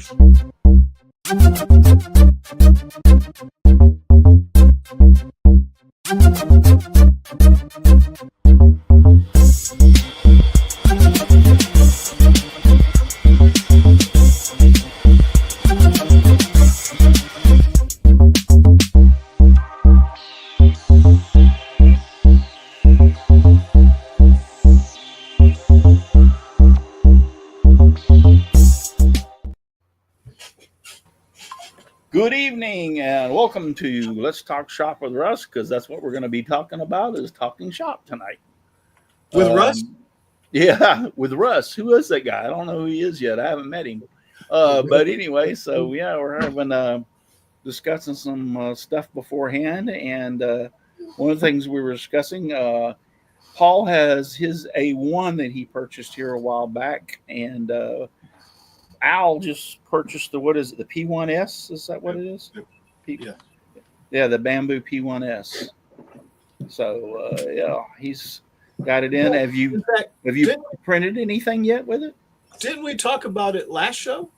first. Good evening and welcome to Let's Talk Shop with Russ, because that's what we're going to be talking about is talking shop tonight. With Russ? Yeah, with Russ. Who is that guy? I don't know who he is yet. I haven't met him. But anyway, so yeah, we're having discussing some stuff beforehand. And one of the things we were discussing, Paul has his A1 that he purchased here a while back. And Al just purchased the P1S? Is that what it is? Yeah, the bamboo P1S. So yeah, he's got it in. Have you printed anything yet with it? Didn't we talk about it last show?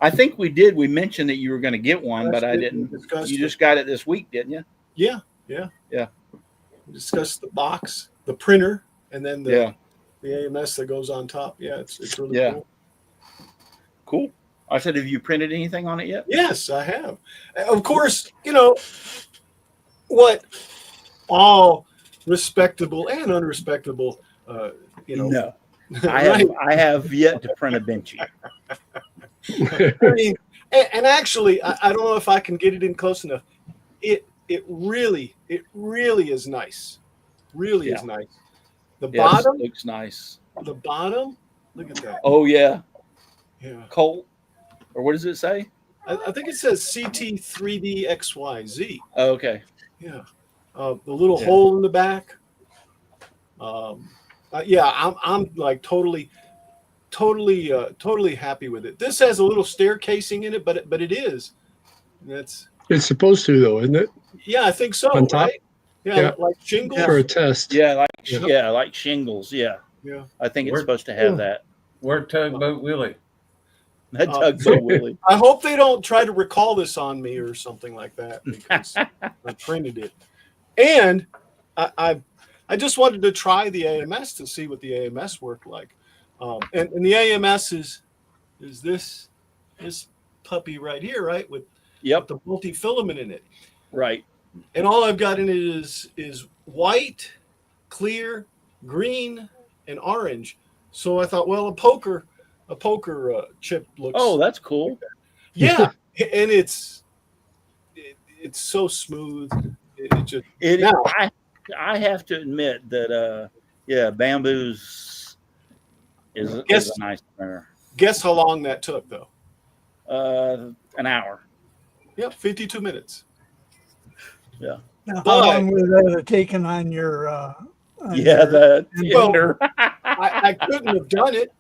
I think we did. We mentioned that you were going to get one, but I didn't. You just got it this week, didn't you? Yeah. We discussed the box, the printer, and then the AMS that goes on top. Yeah, it's really cool. Cool. I said, have you printed anything on it yet? Yes, I have. Of course, what all respectable and unrespectable, No, I have yet to print a benchy. I mean, and actually, I don't know if I can get it in close enough. It really is nice. Really is nice. The bottom looks nice. The bottom, look at that. Oh yeah. Yeah. Colt, or what does it say? I think it says CT3DXYZ. Oh, okay. Yeah. The little hole in the back. I'm like totally happy with it. This has a little stair casing in it, but it is. It's supposed to though, isn't it? Yeah, I think so. On top? Right? Yeah, like shingles for a test. Yeah, like shingles. Yeah. I think it's supposed to have that. We're Tugboat Willie. That Tugboat Willie. I hope they don't try to recall this on me or something like that because I printed it. And I just wanted to try the AMS to see what the AMS worked like. And the AMS is this puppy right here, right? With the multi-filament in it. Right. And all I've got in it is white, clear, green, and orange. So I thought, well, a poker chip looks. Oh, that's cool. Yeah, and it's so smooth. I have to admit that bamboo's is a nice printer. Guess how long that took though? An hour. Yep, 52 minutes. Yeah. Now, how long would that have taken on your? The ender. I couldn't have done it.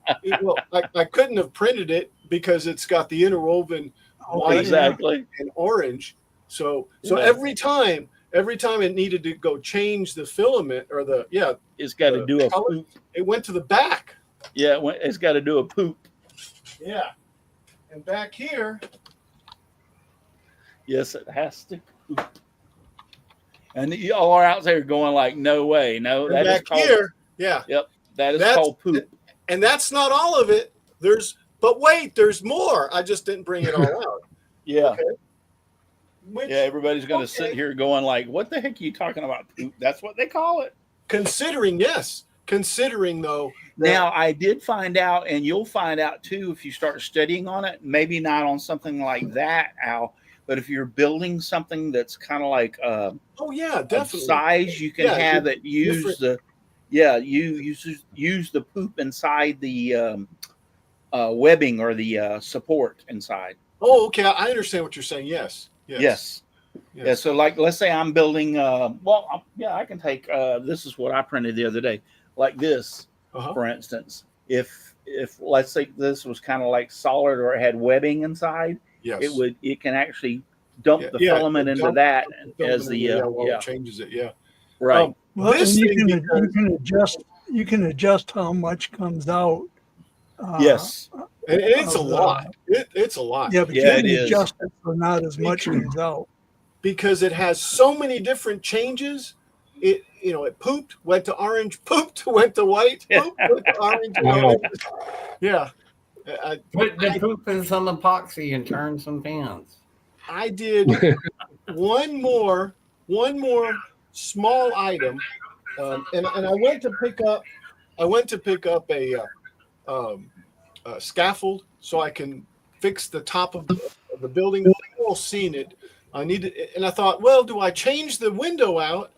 I couldn't have printed it because it's got the interwoven white and orange. So every time it needed to go change the filament or it's got to do a poop. It went to the back. Yeah, it's got to do a poop. Yeah, and back here. Yes, it has to poop. And y'all are out there going like, no way, no. That is called here. Yeah. Yep. That's called poop. And that's not all of it. There's more. I just didn't bring it all out. Yeah. Okay. Everybody's going to sit here going like, what the heck are you talking about? Poop? That's what they call it. Considering though. Now I did find out, and you'll find out too if you start studying on it. Maybe not on something like that, Al. But if you're building something that's kind of like definitely size, you can have it use use the poop inside the webbing or the support inside. Oh, okay. I understand what you're saying. Yes. Yeah. So like, let's say I'm building. I can take. This is what I printed the other day, like this, for instance. If let's say this was kind of like solid or it had webbing inside. Yes. It can actually dump the filament into that as the it changes it. Yeah. Right. Well, you can adjust how much comes out. Yes. And it's a lot. It's a lot. Yeah, but Yeah, you it can is. adjust it so not as much comes out. Because it has so many different changes. It pooped, went to orange, pooped, went to white, pooped, went to orange. Wow. Yeah. Put the poop in some epoxy and turn some pans. I did one more small item, and I went to pick up a scaffold so I can fix the top of the building. You've all seen it. I needed, and I thought, well, do I change the window out?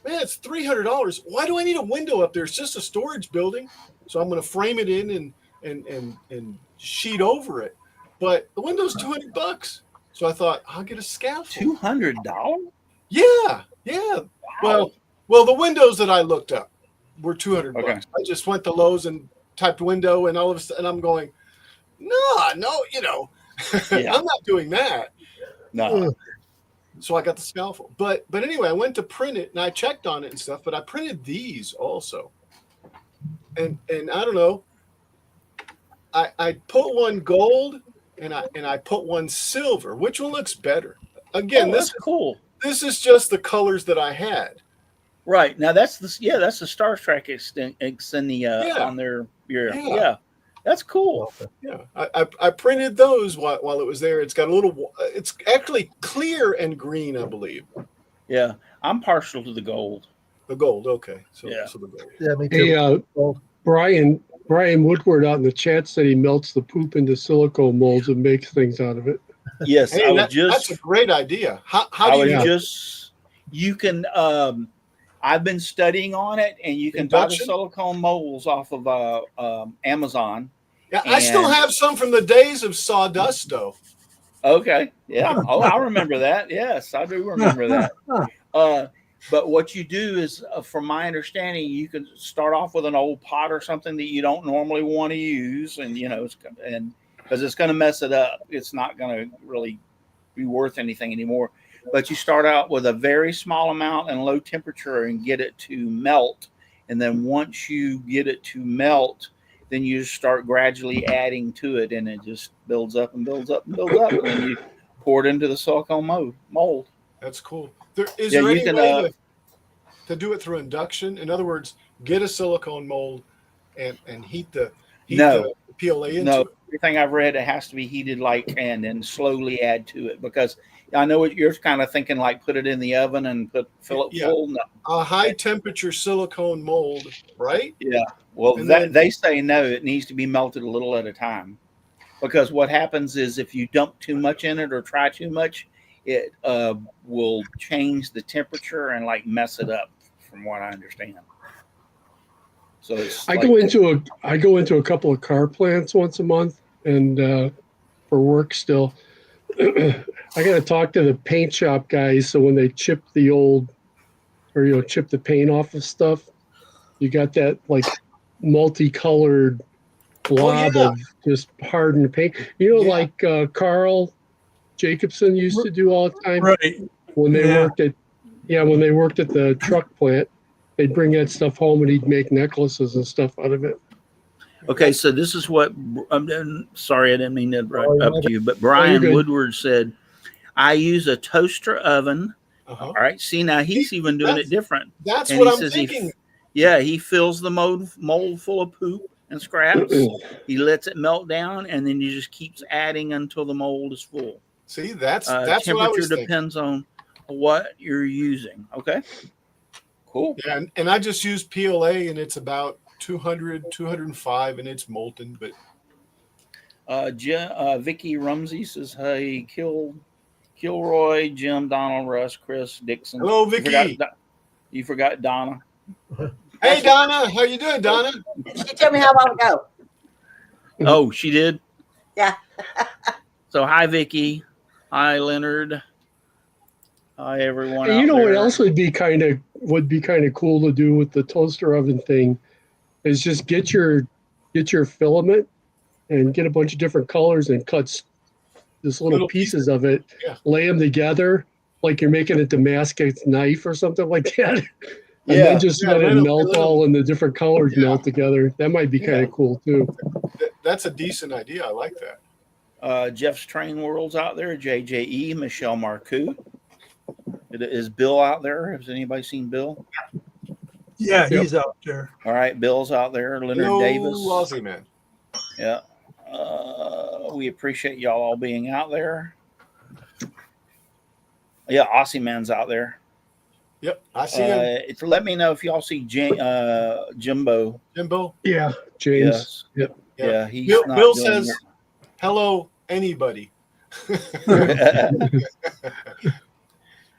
Man, it's $300. Why do I need a window up there? It's just a storage building. So I'm going to frame it in and sheet over it. But the window's $200. So I thought I'll get a scaffold. $200? Yeah. Wow. Well, the windows that I looked up were $200. Okay. I just went to Lowe's and typed window, and all of a sudden I'm going, no, Yeah. I'm not doing that. No. So I got the scaffold. But anyway, I went to print it and I checked on it and stuff, but I printed these also. And I don't know. I put one gold and I put one silver. Which one looks better? Again, That's cool. This is just the colors that I had. Right. Now that's the Star Trek extending on their yeah. That's cool. Yeah, I printed those while it was there. It's got a little. It's actually clear and green, I believe. Yeah, I'm partial to the gold. The gold, okay. So Yeah. so the gold. Yeah, me too. Hey, Brian Woodward out in the chat said he melts the poop into silicone molds and makes things out of it. Yes, Hey, that's a great idea. How do you? You can. I've been studying on it, and you can buy the silicone molds off of Amazon. Yeah, I still have some from the days of sawdust, though. Okay. Yeah. Oh, I remember that. Yes, I do remember that. But what you do is, from my understanding, you can start off with an old pot or something that you don't normally want to use, and because it's going to mess it up. It's not going to really be worth anything anymore. But you start out with a very small amount and low temperature and get it to melt. And then once you get it to melt, then you start gradually adding to it, and it just builds up and builds up and builds up. And then you pour it into the silicone mold. That's cool. Is there any way to do it through induction? In other words, get a silicone mold and heat the PLA into it? Everything I've read, it has to be heated and then slowly add to it, because I know what you're kind of thinking, like put it in the oven and fill it full. No. A high temperature silicone mold, right? Yeah. Well, they say no, it needs to be melted a little at a time, because what happens is if you dump too much in it or try too much, it will change the temperature and mess it up, from what I understand. So I go into a couple of car plants once a month, and for work still. I got to talk to the paint shop guys, so when they chip the chip the paint off of stuff, you got that multicolored blob of just hardened paint. Like Carl Jacobson used to do all the time. Right. When they worked at the truck plant, they'd bring that stuff home and he'd make necklaces and stuff out of it. Okay, so this is what I'm sorry, I didn't mean to interrupt to you, but Brian Woodward said, I use a toaster oven. All right. See, now he's even doing it different. That's what I'm thinking. He fills the mold full of poop and scraps. He lets it melt down, and then he just keeps adding until the mold is full. See, that's temperature what I was thinking. Depends on what you're using. Okay. Cool. Yeah, and I just use PLA, and it's about 200, 205, and it's molten. But Vicky Rumsey says, "Hey, Kilroy, Jim, Donald, Russ, Chris, Dixon." Hello, Vicky. You forgot Donna. Hey, Donna, how you doing, Donna? She told me how long ago. Oh, she did. Yeah. So hi, Vicky. Hi, Leonard. Hi, everyone. And what else would be kind of cool to do with the toaster oven thing is just get your filament and get a bunch of different colors and cut this little pieces of it, lay them together like you're making a Damascus knife or something like that. And then just let it melt all in the different colors melt together. That might be kind of cool too. that's a decent idea. I like that. Jeff's Train World's out there. JJE, Michelle Marcoux. Is Bill out there? Has anybody seen Bill? Yeah, Yep. he's out there. All right, Bill's out there. Leonard Hello, Davis. Aussie man. Yeah. We appreciate y'all all being out there. Yeah, Aussie Man's out there. Yep, I see him. Let me know if y'all see Jimbo. Jimbo. Yeah, James. Yes. Yep. Yeah, he's Bill, not Bill doing says, "Hello, anybody." it.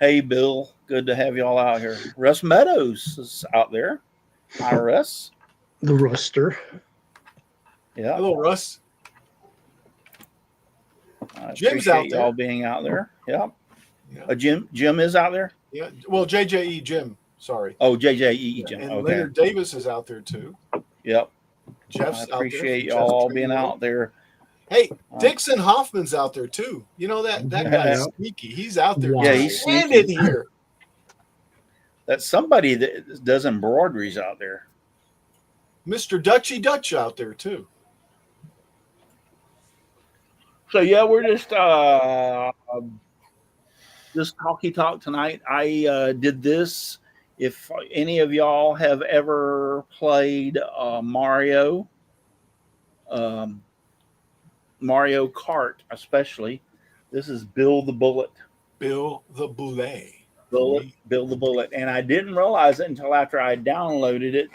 Hey, Bill. Good to have y'all out here. Russ Meadows is out there. Hi, Russ. The Ruster. Yeah. Hello, Russ. I Jim's appreciate out there. y'all being out there. Yeah. Yeah. Jim is out there. Yeah. Well, JJE Jim. Sorry. Oh, JJE Jim. And Okay. Leonard Davis is out there too. Yep. Jeff's I out there. appreciate from y'all Jeff's being Train World. out there. Hey, Dixon Hoffman's out there too. You know that guy's Yeah. sneaky. He's out there. Wow. Yeah, he's and sneaky. in here. That's somebody that does embroideries out there. Mr. Dutchy Dutch out there too. So yeah, we're just talky talk tonight. I did this. If any of y'all have ever played Mario Kart, especially, this is Bill the Bullet. Bill the Boulet. Bill the Bullet. And I didn't realize it until after I downloaded it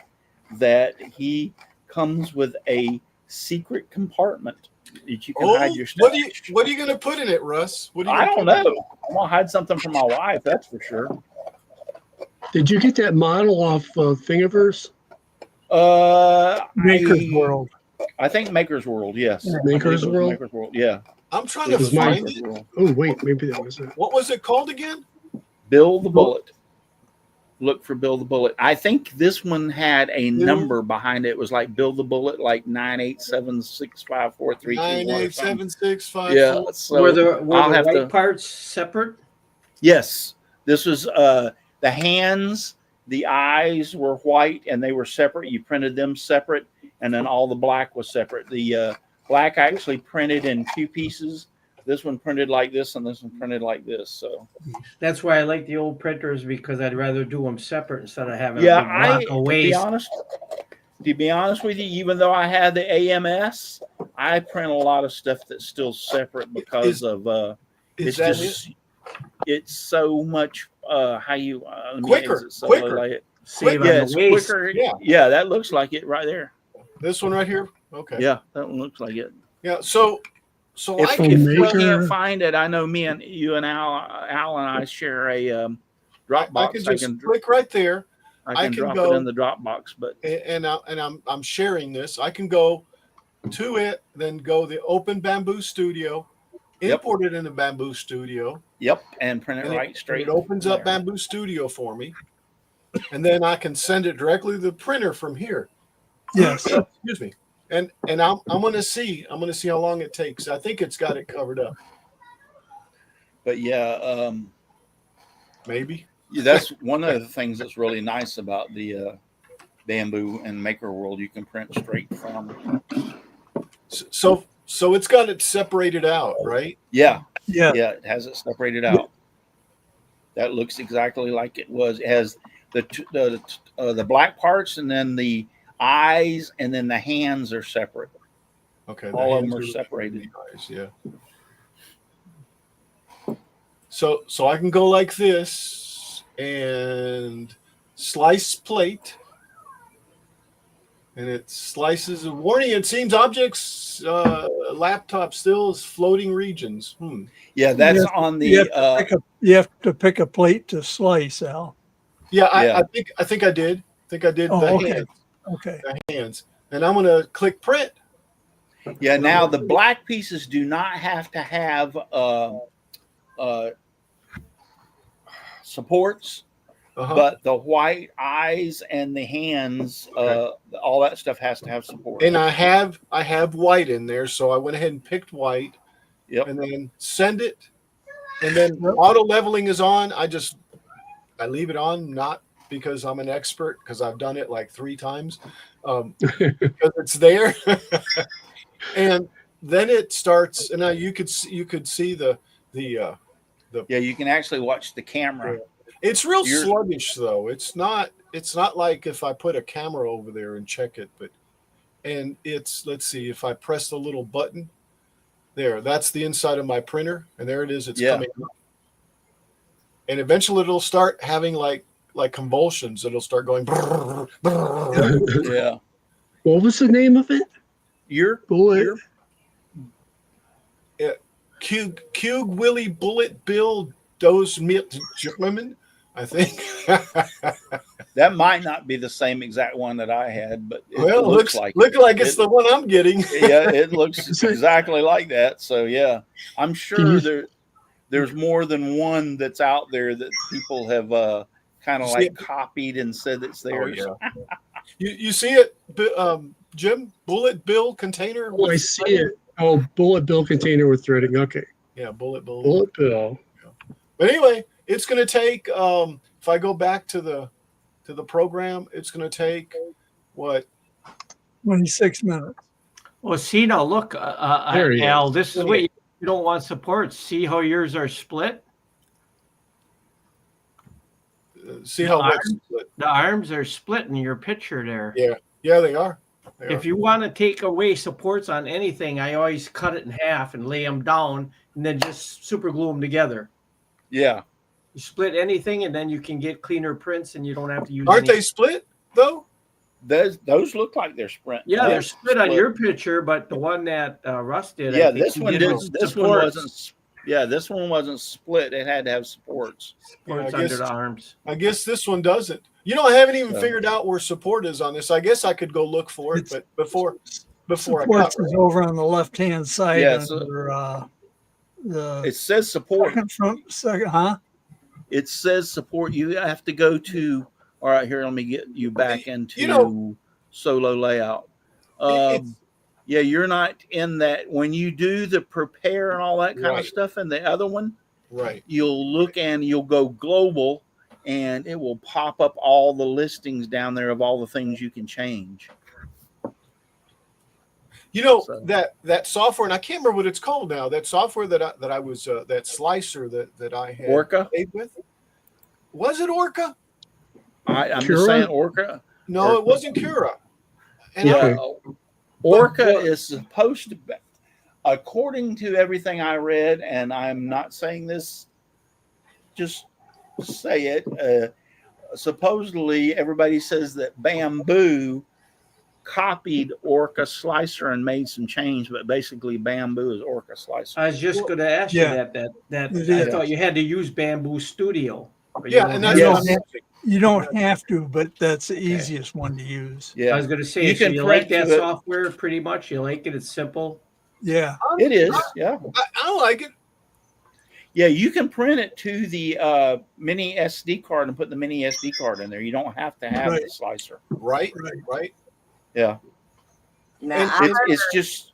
that he comes with a secret compartment that you can hide your stuff. What are you gonna put in it, Russ? What are you I gonna don't put in know. I'm gonna hide something from my wife, that's for sure. Did you get that model off Thingiverse? Maker's World. I think Maker's World, yes. Maker's World? Maker's World, yeah. I'm trying It to was mine. find it. World. Oh, wait, maybe that was it. What was it called again? Bill the Bullet. Look for Bill the Bullet. I think this one had a Bill- number behind it. It was like Bill the Bullet, like 987654321. 98765. Yeah. So Were the I'll have white to- parts separate? yes, this was the hands, the eyes were white and they were separate. You printed them separate, and then all the black was separate. The black actually printed in two pieces. This one printed like this, and this one printed like this. So That's why I like the old printers, because I'd rather do them separate instead of having yeah, a big block of to waste. be honest with you, even though I had the AMS, I print a lot of stuff that's still separate because Is it's that just it's so much how you let me Quicker, exit so quicker. lay it. Save Yeah, on it's the waste. quicker. Yeah. Yeah, that looks like it right there. this one right here? Okay. Yeah, that one looks like it. Yeah. So If, I can if can you Maker- can't find it, I know me and you and Al and I share a I Dropbox. can just click right there, I I can can drop go- it in the Dropbox, but and I'm sharing this. I can go to it, then go the Open Bamboo Studio, Yep. import it into Bamboo Studio, yep, and print it and right straight. it opens up there. Bamboo Studio for me, and then I can send it directly to the printer from here. Yes. Excuse me. And I'm gonna see how long it takes. I think it's got it covered up. But yeah, Maybe. that's one of the things that's really nice about the Bamboo and Maker World. You can print straight from. So it's got it separated out, right? Yeah, Yeah. yeah, it has it separated out. That looks exactly like it was. It has the black parts, and then the eyes, and then the hands are separate. Okay. the All of hands them are separated. nice, yeah. So I can go like this and slice plate, and it slices. A warning: it seems objects laptop still is floating regions. Yeah, that's Yeah, on you the. You have to pick a plate to slice, Al. Yeah, Yeah. I think I did. Oh, the okay. hands. Okay. The hands. And I'm gonna click print. Yeah, now the black pieces do not have to have supports, Uh-huh. but the white eyes and the hands, all that stuff has to have support. And I have white in there, so I went ahead and picked white. Yep. And then send it. And then auto leveling is on. I leave it on, not because I'm an expert, because I've done it like 3 times. Because it's there. And then it starts, and now you could see the Yeah, you can actually watch the camera. It's real You're- sluggish though. It's not like if I put a camera over there and check it, and it's, let's see, if I press the little button there, that's the inside of my printer, and there it is, it's Yeah. coming up. And eventually it'll start having like convulsions. It'll start going brrr, brrr. Yeah. What was the name of it? You're Bullet. Cug Willie Bullet Bill Dose Mit German, I think. that might not be the same exact one that I had, but it Well, looks look like like it's the one I'm getting. yeah, it looks exactly like that. So yeah, I'm sure there's more than one that's out there that people have kind of like copied and said it's theirs. Oh, yeah. You see it, Jim? Bullet Bill container. Oh, I see it. Oh, bullet bill container with threading. Okay. Yeah, Bullet Bill. Bullet bill. But anyway, it's going to take. If I go back to the program, it's going to take what? 26 minutes. Well, see now, look, There he Al, is. this is what you don't want supports. See how yours are split? See how much? The arms are split in your picture there. Yeah, they are. If you want to take away supports on anything, I always cut it in half and lay them down and then just super glue them together. Yeah. You split anything and then you can get cleaner prints and you don't have to use Aren't they split though? Those look like they're sprint. Yeah, they're split on your picture, but the one that Russ did. Yeah, I think this he one did did. with This one supports. wasn't. Yeah, this one wasn't split. It had to have supports. Supports I under guess- the arms. I guess this one doesn't. I haven't even So- figured out where support is on this. I guess I could go look for it, but before I Supports cut, is over on the left-hand side Yeah, so- under the It says support. second, huh? It says support. You have to go to. All right, here. Let me get you back into solo layout. It's- Yeah, you're not in that. When you do the prepare and all that kind Right. of stuff in the other one, right. you'll look and you'll go global, and it will pop up all the listings down there of all the things you can change. So- that software, and I can't remember what it's called now. That software that I was that slicer that I had Orca. played with. Was it Orca? I'm Cura? just saying Orca. No, it wasn't Cura. And Yeah. Orca is supposed to be, according to everything I read, and I'm not saying this, just say it. Supposedly, everybody says that Bamboo copied Orca Slicer and made some change, but basically Bamboo is Orca Slicer. I was just going to ask Yeah. you that It I is. thought you had to use Bamboo Studio. but you yeah, don't and have that's to. what I'm using. You don't have to, but that's the easiest one to use. Yeah, I was going to say, You so can you like print that to it. software pretty much? You like it? It's simple. Yeah. it is. Yeah, I like it. yeah. You can print it to the mini SD card and put the mini SD card in there. You don't have to have Right. the slicer. Right. Yeah, Now, And it's just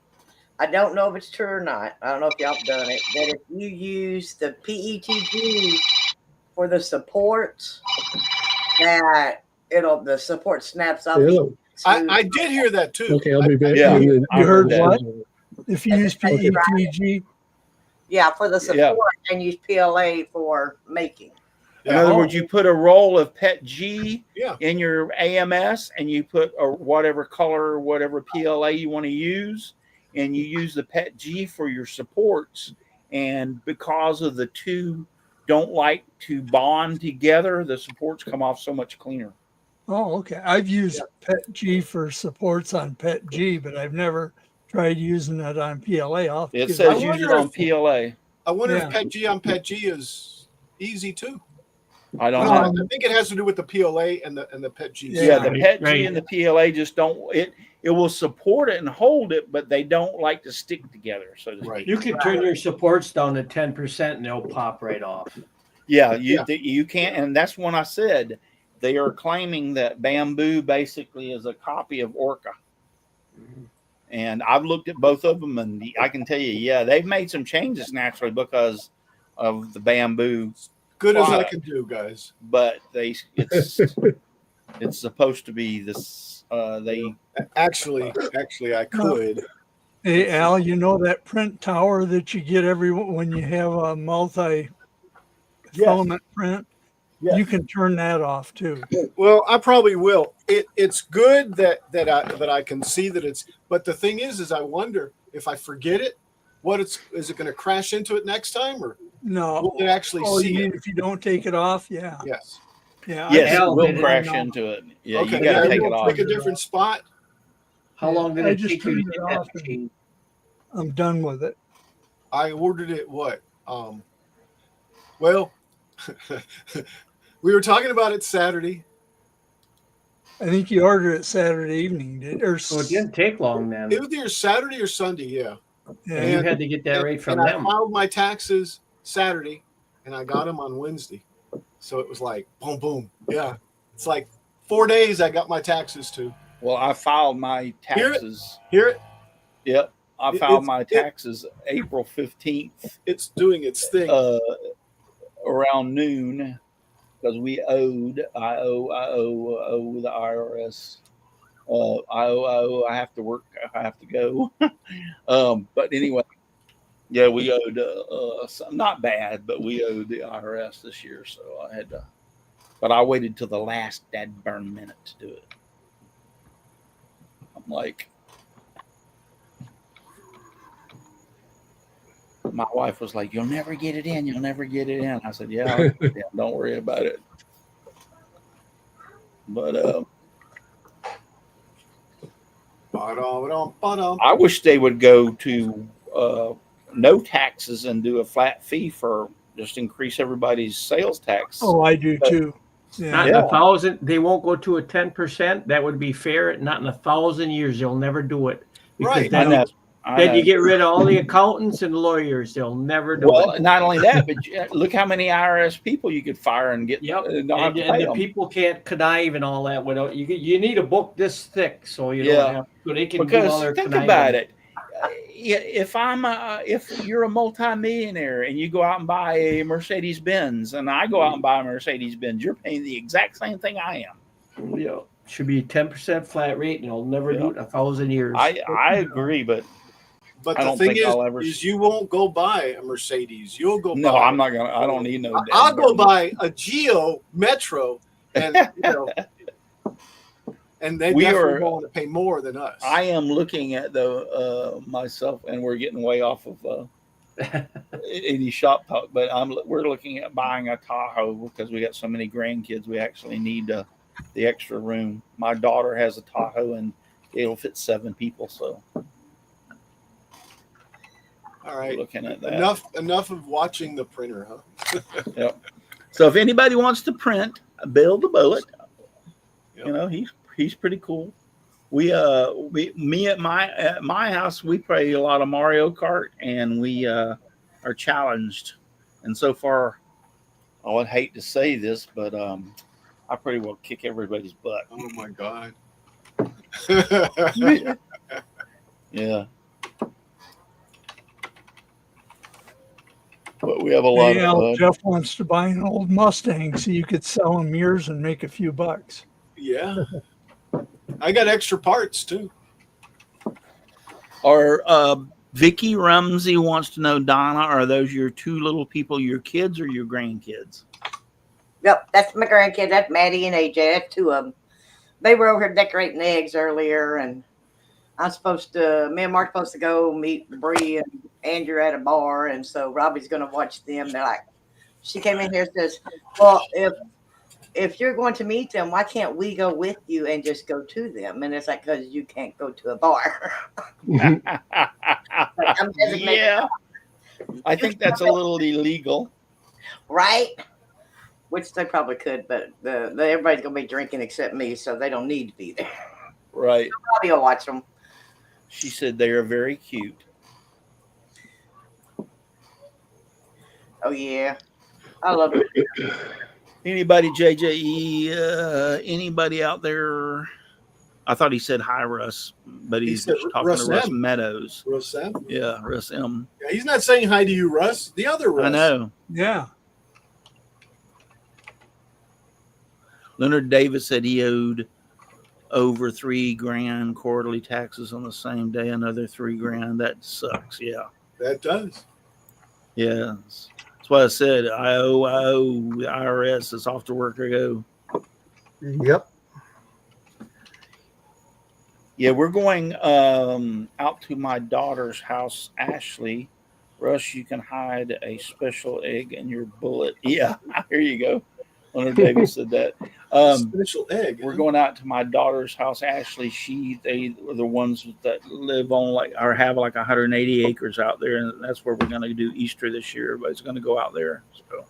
I don't know if it's true or not. I don't know if y'all have done it. That if you use the PETG for the supports, that the support snaps off. Yeah. I did hear that too. Okay, I'll be back. Yeah. And then- I You heard that. what? If you use PETG, Yeah, for the support Yeah. and use PLA for making. In other words, you put a roll of PETG Yeah. in your AMS, and you put a whatever color, whatever PLA you want to use, and you use the PETG for your supports. And because of the two don't like to bond together, the supports come off so much cleaner. oh, okay. I've used PETG for supports on PETG, but I've never tried using it on PLA. It I says use it wonder on if- PLA. I wonder Yeah. if PETG on PETG is easy too. I don't I know. think it has to do with the PLA and the PETG. Yeah, the Right, PETG right. and the PLA just don't. It will support it and hold it, but they don't like to stick together. So to speak. Right. You can turn your supports down to 10% and they'll pop right off. Yeah, you can't, and that's when I said they are claiming that Bamboo basically is a copy of Orca. And I've looked at both of them, and I can tell you, yeah, they've made some changes naturally because of the Bamboo, Good as I product. can do, guys. but it's supposed to be this. They Actually, I could. Hey, Al, you know that print tower that you get when you have a multi filament print? Yes. You can turn that off too. Well, I probably will. It's good that I can see that it's. But the thing is I wonder if I forget it, is it going to crash into it next time, or No. will it actually Oh, see you mean it? if you don't take it off? Yeah. Yes. Yeah. Yes, it Al will did it. crash into it. Yeah, Okay. you got to Yeah, take we'll it off. pick a different spot. How long did I it just take you to turned get it that off and machine? I'm done with it. I ordered it. What? Well, we were talking about it Saturday. I think you ordered it Saturday evening, So it didn't take long then. It was either Saturday or Sunday. Yeah. Yeah. And you had to get that right from and them. I filed my taxes Saturday, and I got them on Wednesday. So it was like boom, boom. Yeah, it's like 4 days. I got my taxes too. Well, I filed my taxes. Hear it? Yep, I filed my taxes April 15th. It's doing its thing. Around noon, because we owed. I owe the IRS. I have to work. I have to go. But anyway, yeah, we owed not bad, but we owed the IRS this year, so I had to. But I waited till the last dead burn minute to do it. I'm like, my wife was like, "You'll never get it in. You'll never get it in." I said, "Yeah, don't worry about it." But I wish they would go to no taxes and do a flat fee for just increase everybody's sales tax. Oh, I do too. Yeah. Not in 1,000. They won't go to a 10%. That would be fair. Not in 1,000 years. They'll never do it. Right. Then you get rid of all the accountants and lawyers. They'll never do it. Well, not only that, but look how many IRS people you could fire and get. Yep. And And the people can't connive and all that without you need a book this thick so you don't have so they can do all their think conniving. about it. If you're a multimillionaire and you go out and buy a Mercedes Benz and I go out and buy a Mercedes Benz, you're paying the exact same thing I am. Yeah, should be 10% flat rate, and you'll never do it in 1,000 years. I agree, but the thing is you won't go buy a Mercedes. You'll go. No, buy, I'm not gonna. I don't need no. I'll go buy a Geo Metro, and and they definitely want to pay more than us. I am looking at myself, and we're getting way off of any shop talk, but we're looking at buying a Tahoe because we got so many grandkids. We actually need the extra room. My daughter has a Tahoe, and it'll fit 7 people. So, all right, looking at that. Enough of watching the printer, huh? Yep. So if anybody wants to print Bill the Bullet, yep. You know he's pretty cool. Me at my house, we play a lot of Mario Kart, and we are challenged. And so far, I would hate to say this, but I pretty well kick everybody's butt. Oh my god! Yeah. But we have a lot of. Jeff wants to buy an old Mustang so you could sell him yours and make a few bucks. Yeah. I got extra parts too. Or Vicky Rumsey wants to know, Donna, are those your 2 little people, your kids or your grandkids? Yep, that's my grandkids. That's Maddie and AJ. That's 2 of them. They were over here decorating eggs earlier, and me and Mark's supposed to go meet Bree and Andrew at a bar, and so Robbie's going to watch them. They're like, she came in here and says, well, if you're going to meet them, why can't we go with you and just go to them? And it's like, because you can't go to a bar. Yeah. I think that's a little illegal. Right? Which they probably could, but everybody's going to be drinking except me, so they don't need to be there. Right. Robbie will watch them. She said they are very cute. Oh, yeah. I love it. Anybody, JJE, anybody out there? I thought he said hi, Russ, but he's talking Russ to Russ M. Meadows. Russ M? Yeah, Russ M. Yeah, he's not saying hi to you, Russ. The other Russ. I know. Yeah. Leonard Davis said he owed over $3,000 quarterly taxes on the same day, another $3,000. That sucks. Yeah. That does. Yeah. That's why I said I owe. The IRS is off to work I go. Yep. Yeah, we're going out to my daughter's house, Ashley. Russ, you can hide a special egg in your bullet. Yeah, here you go. Leonard Davis said that. Special egg. We're going out to my daughter's house, Ashley. They are the ones that live on or have like 180 acres out there, and that's where we're going to do Easter this year. Everybody's going to go out there. So,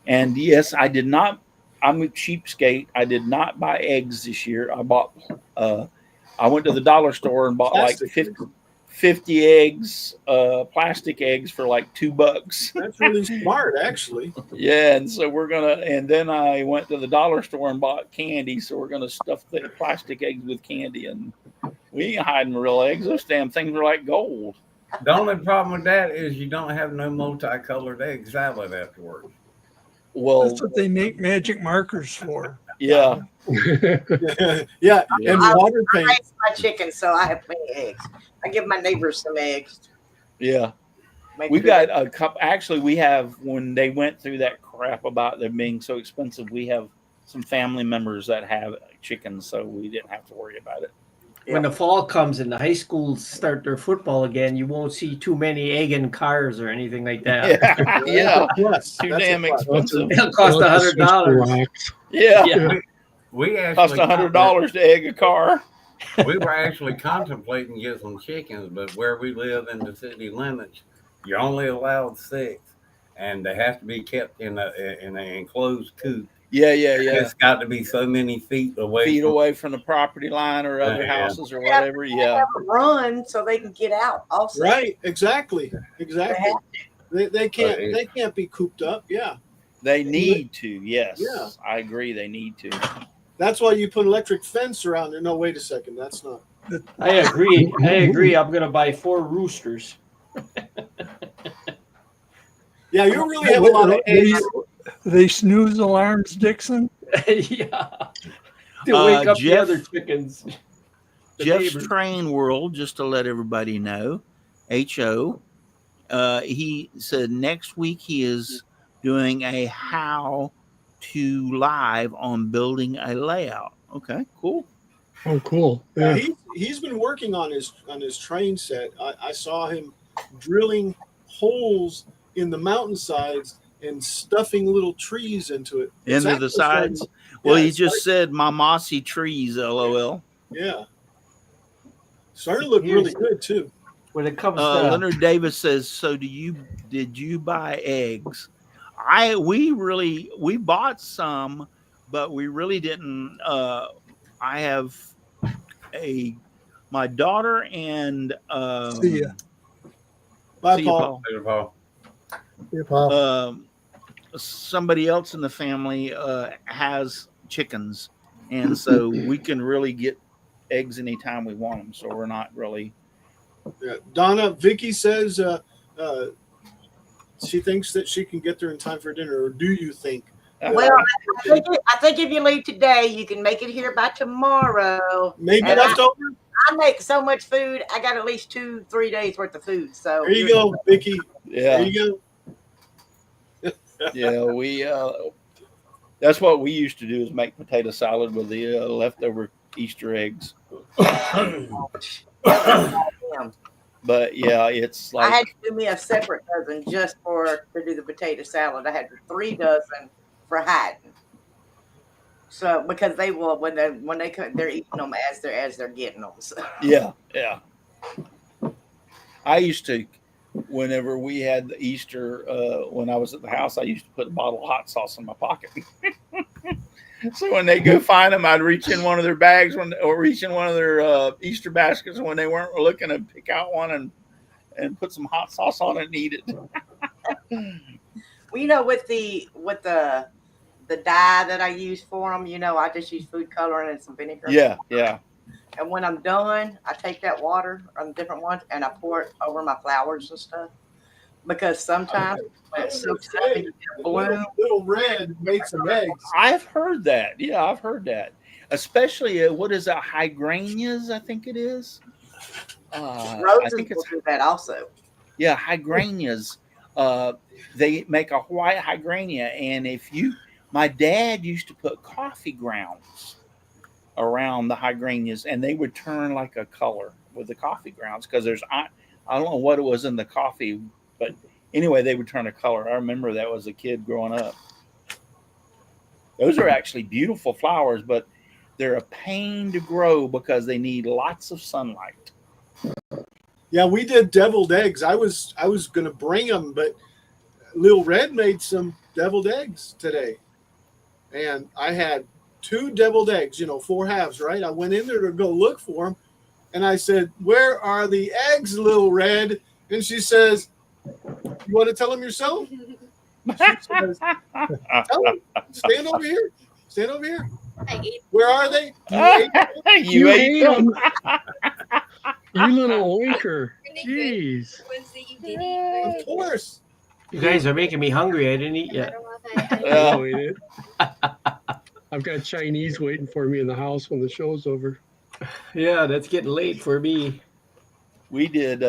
and yes, I did not. I'm a cheapskate. I did not buy eggs this year. I bought. I went to the dollar store and bought Plastic like 50 eggs, plastic eggs for like $2. That's really smart, actually. Yeah, and so and then I went to the dollar store and bought candy. So we're gonna stuff the plastic eggs with candy, and we ain't hiding real eggs. Those damn things are like gold. The only problem with that is you don't have no multicolored eggs valid afterwards. Well, That's what they make magic markers for. yeah. Yeah, and water I paint. raise my chickens, so I have plenty of eggs. I give my neighbors some eggs. Yeah. Make We've sure- got a couple. Actually, we have, when they went through that crap about them being so expensive, we have some family members that have chickens, so we didn't have to worry about it. When the fall comes and the high schools start their football again, you won't see too many egg and cars or anything like that. Yeah. Yeah. Plus, Too that's a damn plus. expensive. It'll cost $100. Yeah. We Cost actually $100 to egg a car. We were actually contemplating getting some chickens, but where we live in the city limits, you're only allowed 6, and they have to be kept in an enclosed coop. Yeah. It's got to be so many feet away. From the property line or other Yeah. houses or whatever. They Yeah. have a run so they can get out. Also, Right, exactly. They can't But they can't be cooped up. Yeah. They need to. Yes. Yeah. I agree. They need to. That's why you put electric fence around there. No, wait a second. That's not. I agree. I'm going to buy 4 roosters. Yeah, you really have a lot of eggs. They snooze alarms, Dixon. Yeah. To wake up the Jeff- other chickens. The Jeff's neighbors. Train World, just to let everybody know, HO, he said next week he is doing a how to live on building a layout. Okay, cool. Oh, cool. Yeah, Yeah. he's been working on his train set. I saw him drilling holes in the mountainsides and stuffing little trees into it. It's Into the actually starting- sides. Well, yeah, he it's just said my mossy trees, LOL. Yeah. Starting to look really good too. When it comes to Leonard Davis says, so did you buy eggs? We bought some, but we really didn't. I have my daughter and See ya. Bye, see you, Paul. Later, Paul. Yeah, Paul. somebody else in the family has chickens, and so we can really get eggs anytime we want them. So we're not really. Yeah. Donna, Vicky says she thinks that she can get there in time for dinner. Or do you think? Well, I think if you leave today, you can make it here by tomorrow. Maybe And leftover? I make so much food. I got at least 2-3 days worth of food. So There you go, Vicky. Yeah. There you go. Yeah, we that's what we used to do, is make potato salad with the leftover Easter eggs. But yeah, it's I had like to do me a separate dozen just to do the potato salad. I had 3 dozen for hiding. So because they will when they cook, they're eating them as they're getting them. So. yeah. I used to, whenever we had the Easter, when I was at the house, I used to put a bottle of hot sauce in my pocket. So when they go find them, I'd reach in one of their bags or reach in one of their Easter baskets when they weren't looking, to pick out one and put some hot sauce on it and eat it. Well, you know, with the dye that I use for them, you know, I just use food coloring and some vinegar. Yeah. And when I'm done, I take that water on different ones and I pour it over my flowers and stuff. because sometimes when it soaks up and you get blue, Little Red made some eggs. I've heard that. Yeah, I've heard that. Especially what is that? Hydrangeas, I think it is. I roses think will it's do that also. yeah, hydrangeas. They make a white hydrangea, and my dad used to put coffee grounds around the hydrangeas, and they would turn like a color with the coffee grounds because I don't know what it was in the coffee, but anyway, they would turn a color. I remember that as a kid growing up. Those are actually beautiful flowers, but they're a pain to grow because they need lots of sunlight. Yeah, we did deviled eggs. I was gonna bring them, but Lil Red made some deviled eggs today, and I had 2 deviled eggs. 4 halves, right? I went in there to go look for them, and I said, "Where are the eggs, Lil Red?" And she says, "You want to tell them yourself?" She says, "Tell them. Stand over here. Stand over here. Where are they? You ate them?" You ate them. You little oinker. Jeez. Of course. You guys are making me hungry. I didn't eat yet. I'll eat it. I've got Chinese waiting for me in the house when the show's over. Yeah, that's getting late for me. We did.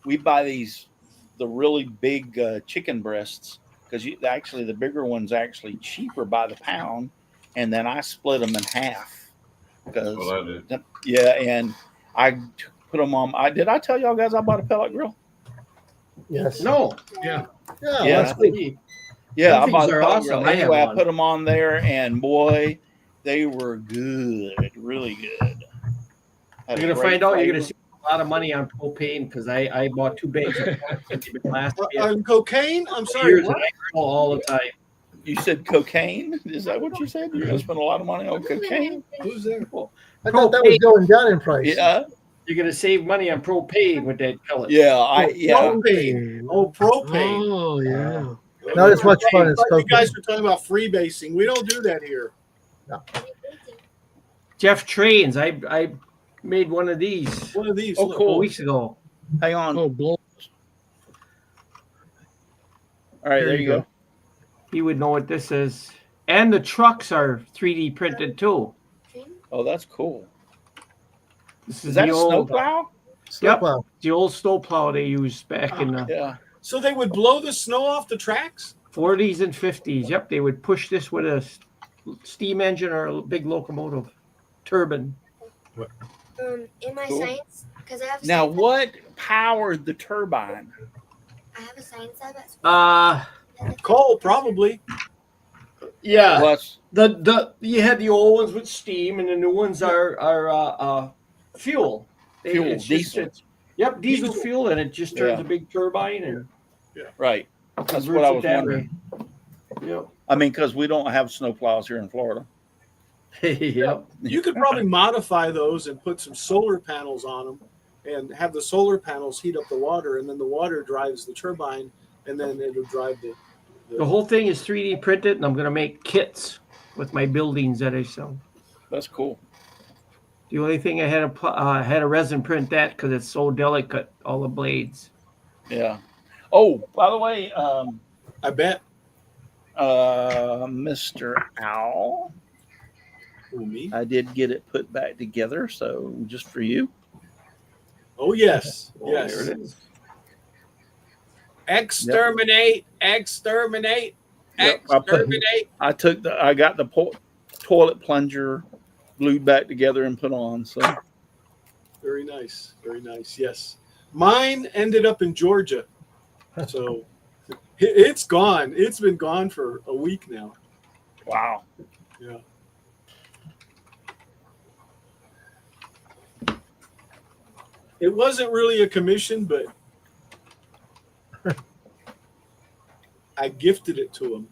We buy the really big chicken breasts because actually the bigger one's actually cheaper by the pound, and then I split them in half because Well, I did. yeah, and I put them on. Did I tell y'all guys I bought a pellet grill? Yes. No. Yeah. Yeah. That's good. Yeah, I Those bought things a are pellet awesome. grill. I have Anyway, I one. put them on there, and boy, they were good, really good. You're gonna find out you're gonna save a lot of money on propane because I bought 2 bags of last year. On cocaine? I'm sorry. Years What? and I grill all the time. You said cocaine? Is that what you said? You're gonna spend a lot of money on cocaine? Who's there? I thought that was going down in price. Yeah, You're gonna save money on propane with that pellet. yeah, Propane. Oh, propane. Oh, yeah. Not as much fun as I thought you guys cocaine. were talking about freebasing. We don't do that here. Jeff Trains. I made one of these One of these. Oh, look. a couple cool. weeks ago. Hang on. Oh, blow. All right, There there you you go. He would know what this is. And the trucks are 3D printed too. Oh, that's cool. This Is that the a old, snowplow? Yep, Wow. the old snowplow they used back in the Yeah. So they would blow the snow off the tracks? 40s and 50s. Yep, they would push this with a steam engine or a big locomotive turbine. In my Cool. science, because I have a Now, science what powered the turbine? I have a science lab at school. Coal, probably. Yeah. Plus, The you had the old ones with steam, and the new ones are fuel. Fuel, It's just- diesel. yep, diesel fuel, and it just turns Yeah. a big turbine and right. That's converts what I it was that wondering. way. Yep. I mean, because we don't have snowplows here in Florida. Yep. You could probably modify those and put some solar panels on them and have the solar panels heat up the water, and then the water drives the turbine, and then it'll drive the The whole thing is 3D printed, and I'm gonna make kits with my buildings that I sell. That's cool. The only thing I had a resin print that because it's so delicate, all the blades. Yeah. Oh, by the way, I bet. Mr. Owl, Who, me? I did get it put back together, so just for you. Oh, yes. Oh, Yes. there it is. Exterminate, exterminate, Yep, exterminate. I got the toilet plunger glued back together and put on. So Very nice. Very nice. Yes. Mine ended up in Georgia. So it's gone. It's been gone for a week now. wow. Yeah. It wasn't really a commission, but I gifted it to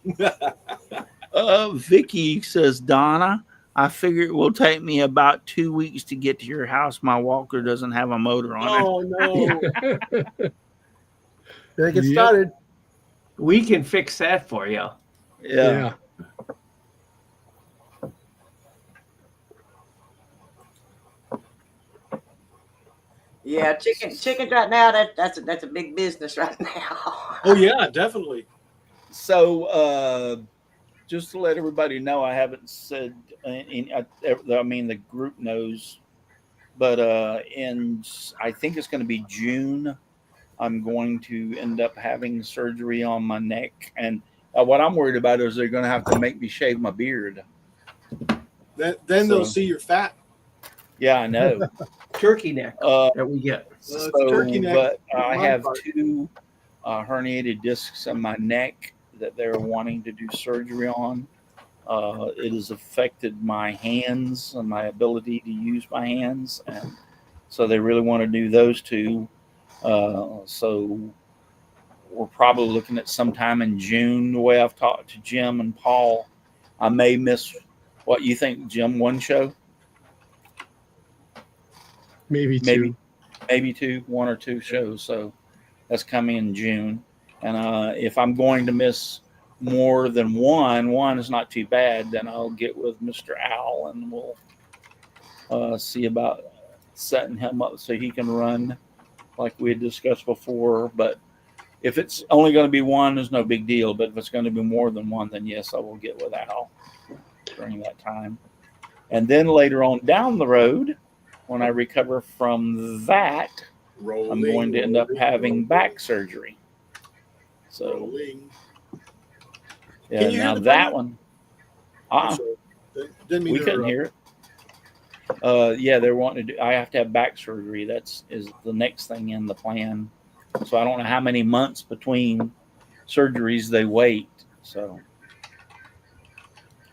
him. Vicky says, Donna, I figure it will take me about 2 weeks to get to your house. My walker doesn't have a motor on it. Oh no. Better get Yep. started. We can fix that for you. Yeah. Yeah, chickens right now. That's a big business right now. Oh yeah, definitely. So just to let everybody know, I haven't said. I mean, the group knows, but I think it's going to be June. I'm going to end up having surgery on my neck, and what I'm worried about is they're going to have to make me shave my beard. Then they'll see your fat. Yeah, I know. Turkey neck that we get. Well, it's turkey neck. But I My have part. 2 herniated discs in my neck that they're wanting to do surgery on. It has affected my hands and my ability to use my hands, and so they really want to do those 2. So we're probably looking at sometime in June. The way I've talked to Jim and Paul, I may miss. What you think, Jim? 1 show? Maybe 2. Maybe 2, 1 or 2 shows. So that's coming in June. And if I'm going to miss more than one is not too bad, then I'll get with Mr. Al and we'll see about setting him up so he can run like we had discussed before. But if it's only going to be 1, there's no big deal. But if it's going to be more than 1, then yes, I will get with Al during that time. And then later on down the road, when I recover from that, I'm going to end up having back surgery. So, yeah, now that one, we couldn't hear it. Yeah, they're wanting to do. I have to have back surgery. Is the next thing in the plan. So I don't know how many months between surgeries they wait. So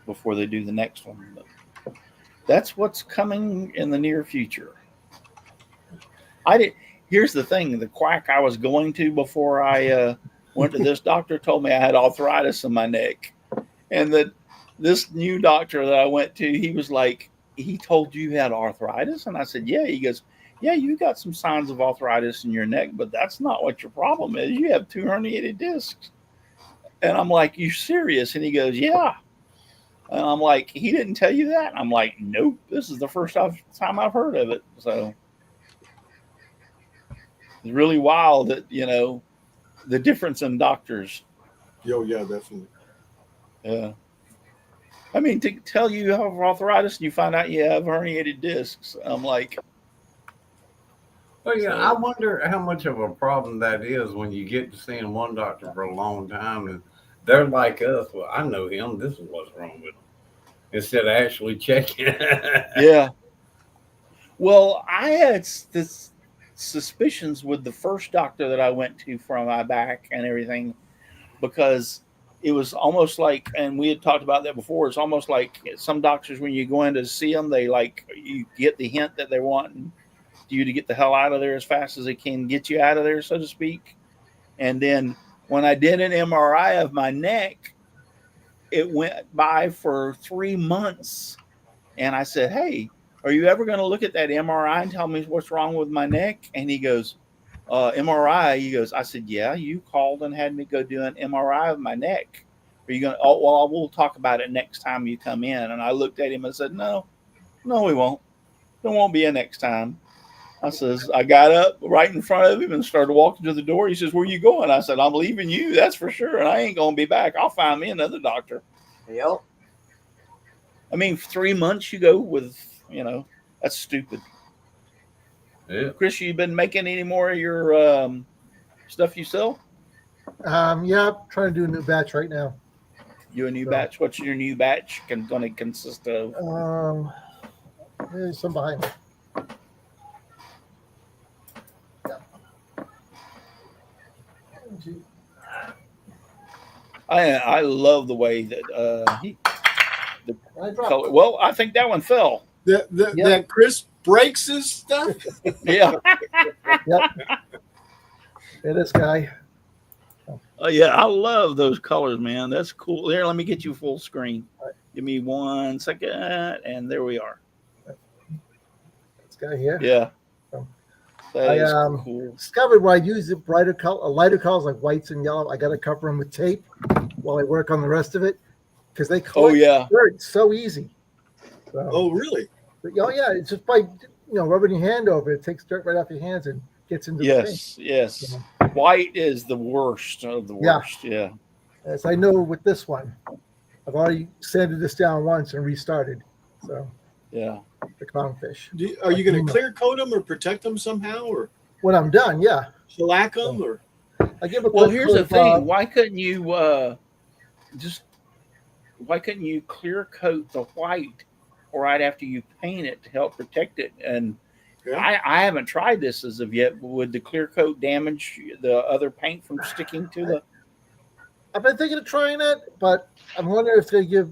before they do the next one, but that's what's coming in the near future. Here's the thing: the quack I was going to before I went to this doctor told me I had arthritis in my neck, and that this new doctor that I went to, he was like, he told you had arthritis, and I said, yeah. He goes, yeah, you got some signs of arthritis in your neck, but that's not what your problem is. You have 2 herniated discs. And I'm like, you serious? And he goes, yeah. And I'm like, he didn't tell you that? I'm like, nope. This is the first time I've heard of it. So it's really wild that, the difference in doctors. Oh, yeah, definitely. Yeah. I mean, to tell you you have arthritis and you find out you have herniated discs, I'm like. Well, yeah, I wonder how much of a problem that is when you get to seeing one doctor for a long time and they're like us. Well, I know him. This is what's wrong with him. Instead of actually checking. Yeah. Well, I had this suspicions with the first doctor that I went to for my back and everything, because it was almost like, and we had talked about that before, it's almost like some doctors, when you go in to see them, you get the hint that they're wanting you to get the hell out of there as fast as they can get you out of there, so to speak. And then when I did an MRI of my neck, it went by for 3 months. And I said, hey, are you ever going to look at that MRI and tell me what's wrong with my neck? And he goes, MRI? He goes, I said, yeah, you called and had me go do an MRI of my neck. Are you going to, oh, well, we'll talk about it next time you come in. And I looked at him and said, no, we won't. There won't be a next time. I got up right in front of him and started walking to the door. He says, where are you going? I said, I'm leaving you, that's for sure. And I ain't going to be back. I'll find me another doctor. Yep. I mean, 3 months you go with, that's stupid. Yeah. Chris, you been making any more of your stuff you sell? Yeah, I'm trying to do a new batch right now. You a new batch? What's your new batch going to consist of? There's some behind me. I love the way that the color. Well, I think that one fell. That Chris breaks his stuff. Yeah. Yep. Yeah, this guy. Yeah, I love those colors, man. That's cool. There, let me get you full screen. Right. Give me 1 second, and there we are. This guy here. Yeah. I cool. discovered when I use lighter colors like whites and yellow, I got to cover them with tape while I work on the rest of it because they collect dirt so easy. So, oh, really? But, yeah, it's just by rubbing your hand over it takes dirt right off your hands and gets into the paint. Yes. White is the worst of the worst. Yeah. As I know with this one, I've already sanded this down once and restarted. So yeah, the clownfish. Are you going to clear coat them or protect them somehow, or when I'm done? Yeah, shellac them, or I give a. Well, here's the thing: why couldn't you why couldn't you clear coat the white right after you paint it to help protect it? And I haven't tried this as of yet. But would the clear coat damage the other paint from sticking to the? I've been thinking of trying it, but I'm wondering if it's going to give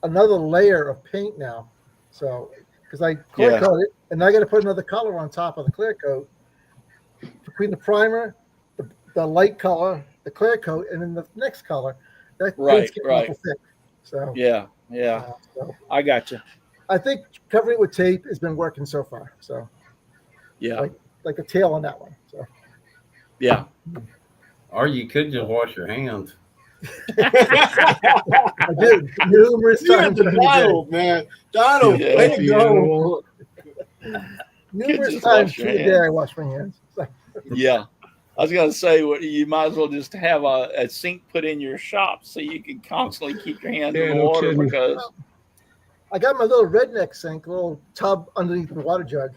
another layer of paint now. So, because I clear coat it, and I got to put another color on top of the clear coat between the primer, the light color, the clear coat, and then the next color. That paint's getting awful thick. So so I got you. I think covering it with tape has been working so far. So like a tail on that one. So or you could just wash your hands. I did numerous times. Donald, man, Donald, way to go! Numerous times through the day, I wash my hands. Yeah, I was gonna say, you might as well just have a sink put in your shop so you can constantly keep your hands in the water. Because I got my little redneck sink, little tub underneath the water jug,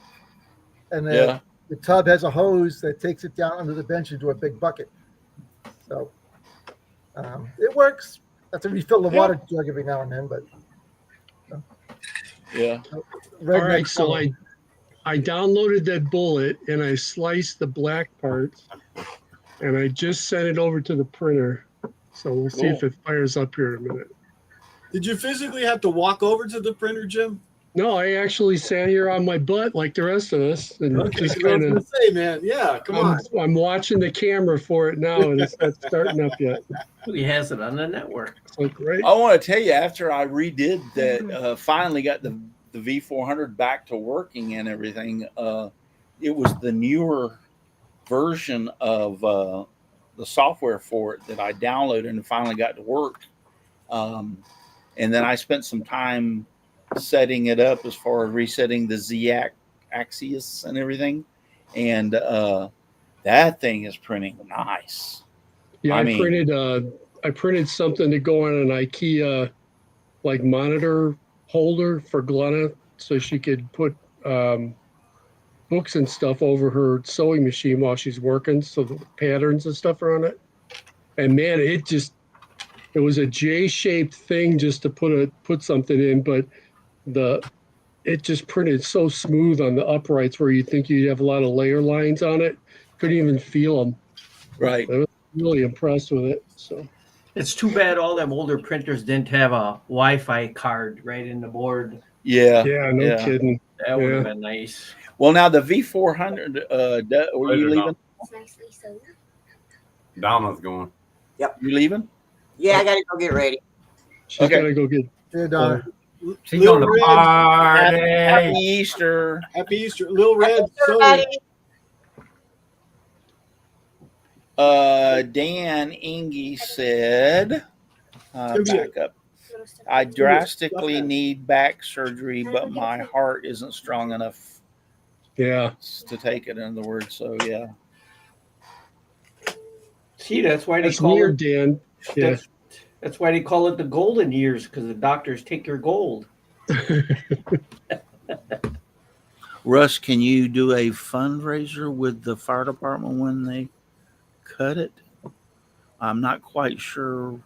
and then the tub has a hose that takes it down under the bench into a big bucket. So. It works. I have to refill the water jug every now and then, but all right, so I downloaded that bullet and I sliced the black parts and I just sent it over to the printer. So we'll see if it fires up here in a minute. Did you physically have to walk over to the printer, Jim? No, I actually sat here on my butt like the rest of us. And just I was gonna say, man, come on. I'm watching the camera for it now, and it's not starting up yet. He has it on the network. So great. I want to tell you, after I redid that, finally got the V400 back to working and everything, it was the newer version of the software for it that I downloaded and finally got to work. And then I spent some time setting it up as far as resetting the Z-axis and everything. And that thing is printing nice. Yeah, I printed something to go on an IKEA like monitor holder for Glenna so she could put books and stuff over her sewing machine while she's working, so the patterns and stuff are on it. And man, it was a J-shaped thing just to put something in, but it just printed so smooth on the uprights where you think you'd have a lot of layer lines on it. Couldn't even feel them. Right. I was really impressed with it. So it's too bad all them older printers didn't have a Wi-Fi card right in the board. Yeah. Yeah, no kidding. That would have been nice. Well, now the V400, were you leaving? Donna's going. Yep. You leaving? Yeah, I gotta go get ready. She's gotta go get. Yeah, Donna. She's going to party. Happy Easter. Happy Easter. Lil Red. Dan Ingy said, back up. I drastically need back surgery, but my heart isn't strong enough to take it, in other words. So, yeah. See, that's why That's weird, Dan. Yeah. That's why they call it the golden years, because the doctors take your gold. Russ, can you do a fundraiser with the fire department when they cut it? I'm not quite sure.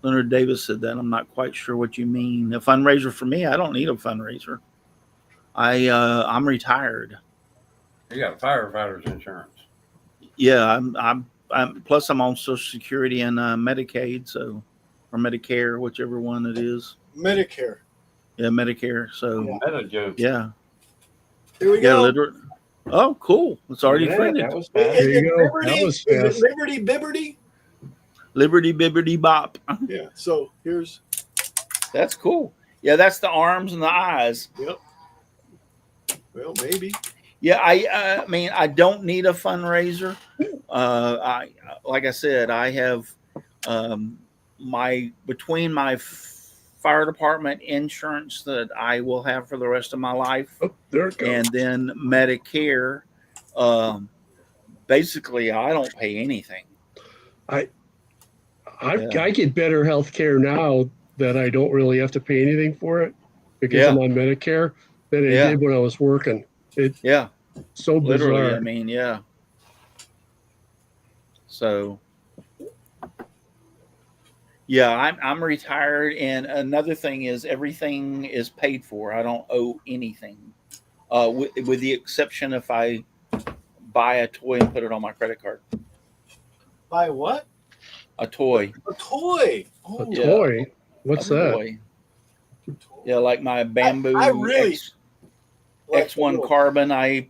Leonard Davis said that. I'm not quite sure what you mean. A fundraiser for me? I don't need a fundraiser. I'm retired. You got firefighter's insurance. Yeah, I'm plus I'm on Social Security and Medicaid, so or Medicare, whichever one it is. Medicare. Yeah, Medicare. So yeah. Here we go. Oh, cool! It's already printed. That was fast. There you go. That was fast. Is it Liberty Bibberty? Liberty Bibbity Bop. Yeah. So here's. That's cool. Yeah, that's the arms and the eyes. Yep. Well, maybe. Yeah, I mean, I don't need a fundraiser. Like I said, I have between my fire department insurance that I will have for the rest of my life. Oh, there it goes. And then Medicare. Basically, I don't pay anything. I get better health care now that I don't really have to pay anything for it because I'm on Medicare than I did when I was working. So bizarre. Literally, I mean, yeah. So, yeah, I'm retired, and another thing is everything is paid for. I don't owe anything, with the exception if I buy a toy and put it on my credit card. Buy what? A toy. A toy. Oh, a toy. What's that? Toy. Yeah, like my bamboo. I really X1 carbon. I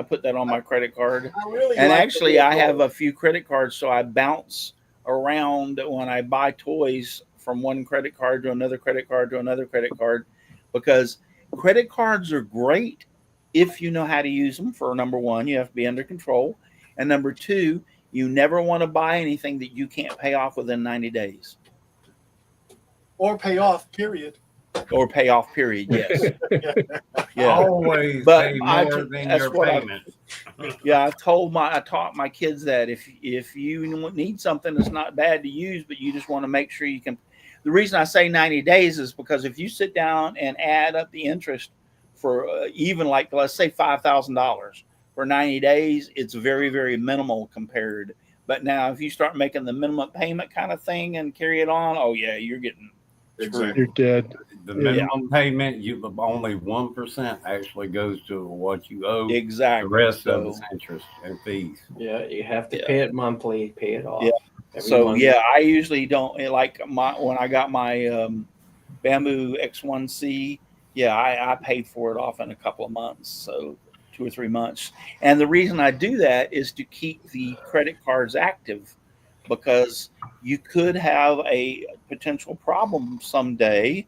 put that on my credit card. Really and actually, I have a few credit cards, so I bounce around when I buy toys from one credit card to another credit card to another credit card, because credit cards are great if you know how to use them. For number one, you have to be under control, and number two, you never want to buy anything that you can't pay off within 90 days. Or pay off, period. Or pay off, period, yes. Yeah. Always pay more than your payment. I taught my kids that if you need something that's not bad to use, but you just want to make sure you can. The reason I say 90 days is because if you sit down and add up the interest for even like, let's say $5,000 for 90 days, it's very, very minimal compared. But now if you start making the minimum payment kind of thing and carry it on, oh yeah, you're getting screwed. You're dead. The minimum payment, only 1% actually goes to what you owe. Exactly. The rest of it's interest and fees. Yeah, you have to pay it monthly, pay it off. Yeah. So month. I usually don't like when I got my bamboo X1C. Yeah, I paid for it off in a couple of months, so 2 or 3 months. And the reason I do that is to keep the credit cards active, because you could have a potential problem someday,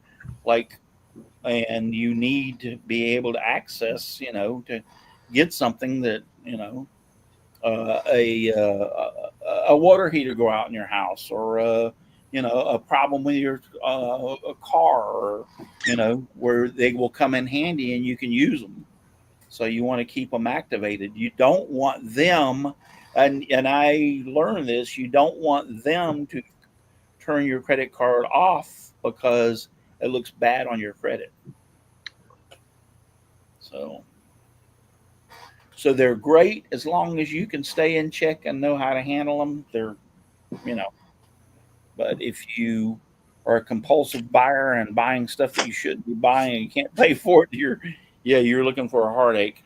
and you need to be able to access, to get something that, a water heater go out in your house, or a problem with your a car, or where they will come in handy and you can use them. So you want to keep them activated. You don't want them, and I learned this, you don't want them to turn your credit card off because it looks bad on your credit. So they're great as long as you can stay in check and know how to handle them. They're, but if you are a compulsive buyer and buying stuff that you shouldn't be buying and you can't pay for it, you're looking for a heartache.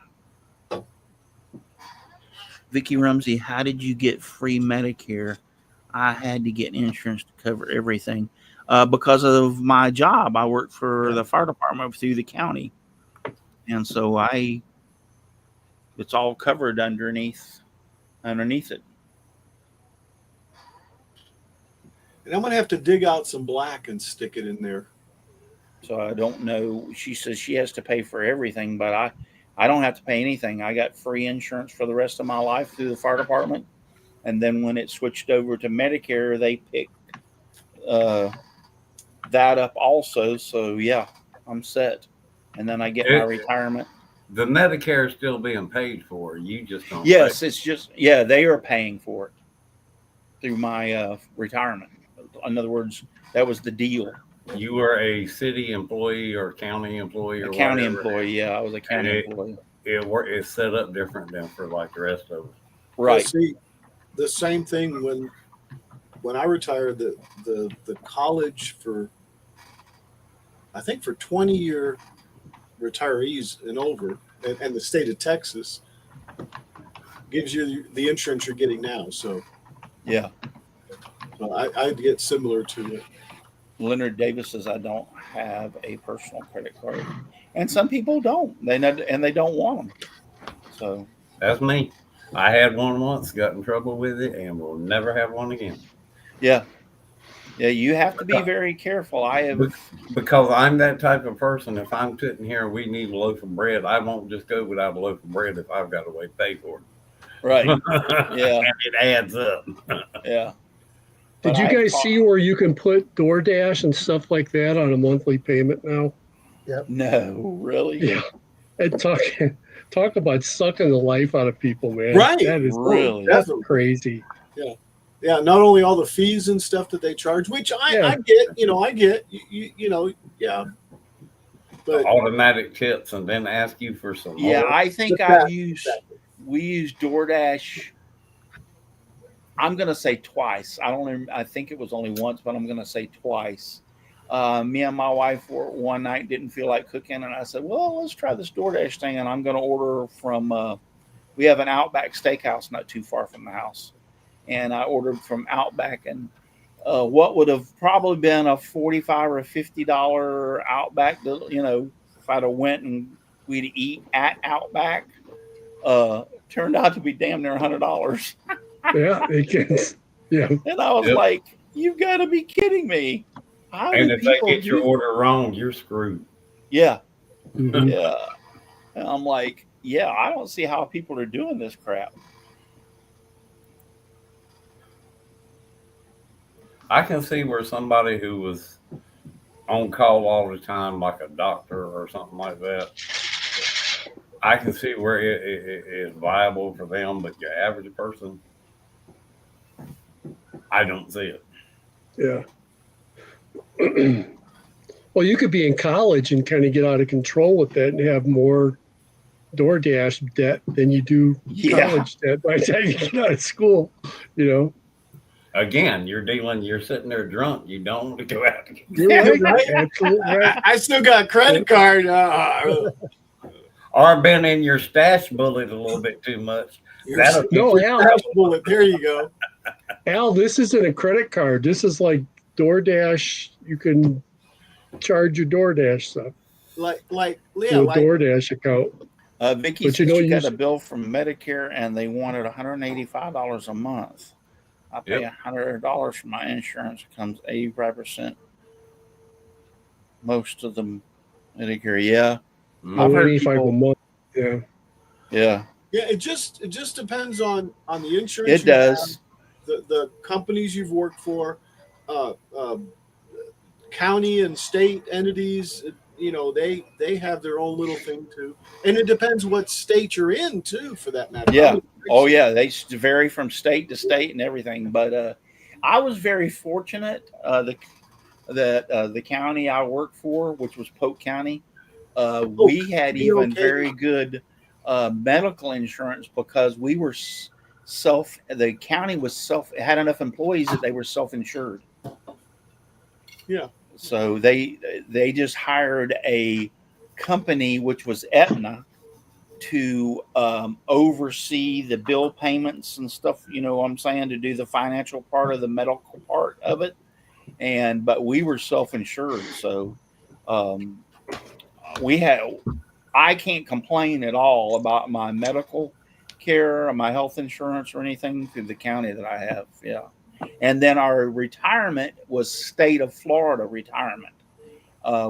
Vicky Rumsey, how did you get free Medicare? I had to get insurance to cover everything because of my job. I worked for the fire department through the county, and so it's all covered underneath it. And I'm gonna have to dig out some black and stick it in there. So I don't know. She says she has to pay for everything, but I don't have to pay anything. I got free insurance for the rest of my life through the fire department. And then when it switched over to Medicare, they picked that up also. So yeah, I'm set. And then I get my retirement. The Medicare is still being paid for. You just don't. Yes, it's just, they are paying for it through my retirement. In other words, that was the deal. You were a city employee or county employee or county whatever. Employee. Yeah, I was a county employee. It's set up different than for like the rest of us. Right. Well, see, the same thing when I retired, the college for 20-year retirees and over, and the state of Texas gives you the insurance you're getting now. So yeah, so I get similar to it. Leonard Davis says, I don't have a personal credit card. And some people don't. They don't want them. So that's me. I had one once, got in trouble with it, and will never have one again. Yeah. Yeah, you have to be very careful. Because I'm that type of person. If I'm sitting here and we need a loaf of bread, I won't just go without a loaf of bread if I've got a way to pay for it. Right. Yeah. And it adds up. Yeah. Did you guys see where you can put DoorDash and stuff like that on a monthly payment now? Yep. No, really? Yeah. And talk about sucking the life out of people, man. Right. That is Really? that's crazy. Yeah, not only all the fees and stuff that they charge, which I get, I get, yeah. But Automatic tips and then ask you for some more. Yeah, I think we use DoorDash. I'm going to say twice. I think it was only once, but I'm going to say twice. Me and my wife were one night, didn't feel like cooking. And I said, well, let's try this DoorDash thing. And I'm going to order from, we have an Outback Steakhouse not too far from the house. And I ordered from Outback, and what would have probably been a $45 or $50 Outback, if I'd have went and we'd eat at Outback, turned out to be damn near $100. Yeah, it can. Yeah. And I was like, you've got to be kidding me. And if they get your order wrong, you're screwed. Yeah. Mm-hmm. Yeah. And I'm like, yeah, I don't see how people are doing this crap. I can see where somebody who was on call all the time, like a doctor or something like that, I can see where it is viable for them, but your average person, I don't see it. Yeah. Well, you could be in college and kind of get out of control with that and have more DoorDash debt than you do college debt by the time you get out of school, Again, you're sitting there drunk. You don't want to go out. You're right. Absolutely right. I still got a credit card. Or been in your stash bullet a little bit too much. Al, bullet. There you go. Al, this isn't a credit card. This is like DoorDash. You can charge your DoorDash stuff. DoorDash account. Vicky said she got a bill from Medicare and they wanted $185 a month. I pay $100 for my insurance. It comes 85%. Most of them Medicare, yeah. I've heard 85 a month. Yeah. Yeah. Yeah, it just depends on the insurance. It does. The companies you've worked for, county and state entities. They have their own little thing too, and it depends what state you're in too, for that matter. Yeah. Oh yeah, they vary from state to state and everything. But I was very fortunate that the county I worked for, which was Polk County, we had even very good medical insurance because we were the county was had enough employees that they were self-insured. Yeah. So they just hired a company, which was Aetna, to oversee the bill payments and stuff, what I'm saying, to do the financial part of the medical part of it. But we were self-insured. So I can't complain at all about my medical care or my health insurance or anything through the county that I have. Yeah. And then our retirement was state of Florida retirement,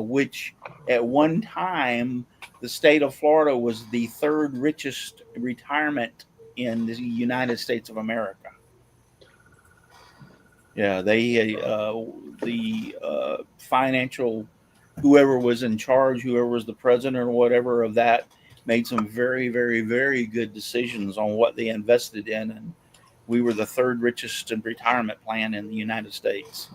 which at one time, the state of Florida was the third richest retirement in the United States of America. Yeah, the financial, whoever was in charge, whoever was the president or whatever of that, made some very, very, very good decisions on what they invested in. And we were the third richest retirement plan in the United States.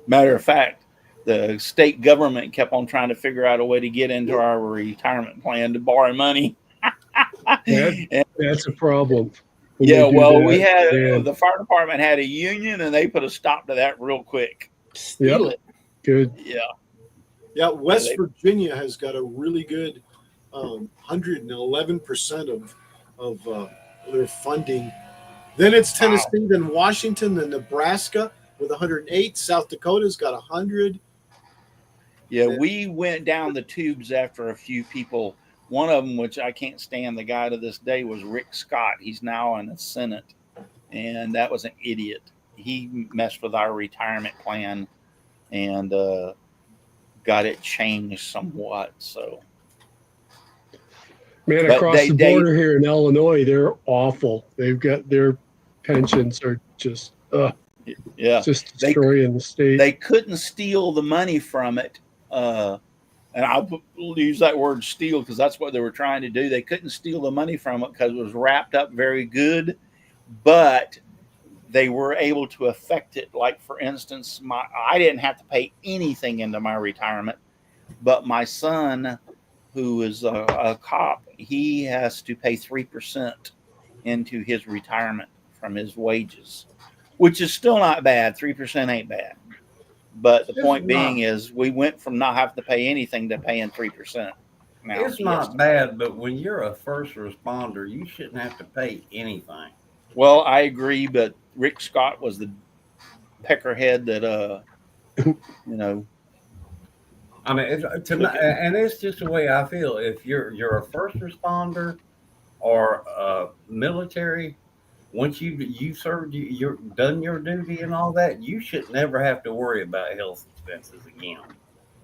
Matter of fact, the state government kept on trying to figure out a way to get into our retirement plan to borrow money. That's a problem. Yeah, well, we had the fire department had a union, and they put a stop to that real quick. Steal it. Good. Yeah. Yeah, West Virginia has got a really good 111% of their funding. Then it's Tennessee, then Washington, then Nebraska with 108. South Dakota's got 100. Yeah, we went down the tubes after a few people. One of them, which I can't stand the guy to this day, was Rick Scott. He's now in the Senate, and that was an idiot. He messed with our retirement plan and got it changed somewhat. So, man, across the border here in Illinois, they're awful. They've got their pensions are just Yeah, just destroying the state. They couldn't steal the money from it. And I'll use that word steal because that's what they were trying to do. They couldn't steal the money from it because it was wrapped up very good, but they were able to affect it. Like, for instance, I didn't have to pay anything into my retirement, but my son, who is a cop, he has to pay 3% into his retirement from his wages, which is still not bad. 3% ain't bad. But the point being is we went from not having to pay anything to paying 3%. Now, it's not bad, but when you're a first responder, you shouldn't have to pay anything. Well, I agree, but Rick Scott was the peckerhead that, I mean, and it's just the way I feel. If you're a first responder or military, once you served, you're done your duty and all that, you should never have to worry about health expenses again.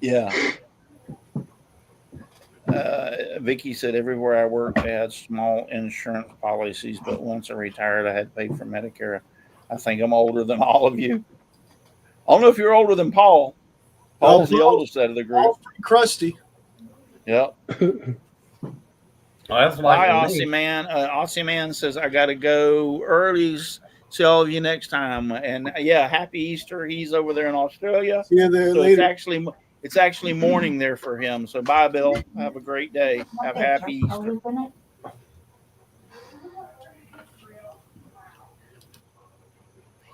Yeah. Vicky said everywhere I worked, I had small insurance policies, but once I retired, I had to pay for Medicare. I think I'm older than all of you. I don't know if you're older than Paul. Paul's the oldest out of the group. Paul's pretty crusty. Yep. Well, that's like Bye, Aussie Man. Aussie Man says, I got to go early. See all of you next time. And yeah, happy Easter. He's over there in Australia. See you there so later. It's actually morning there for him. So bye, Bill. Have a great day. Have a happy Easter.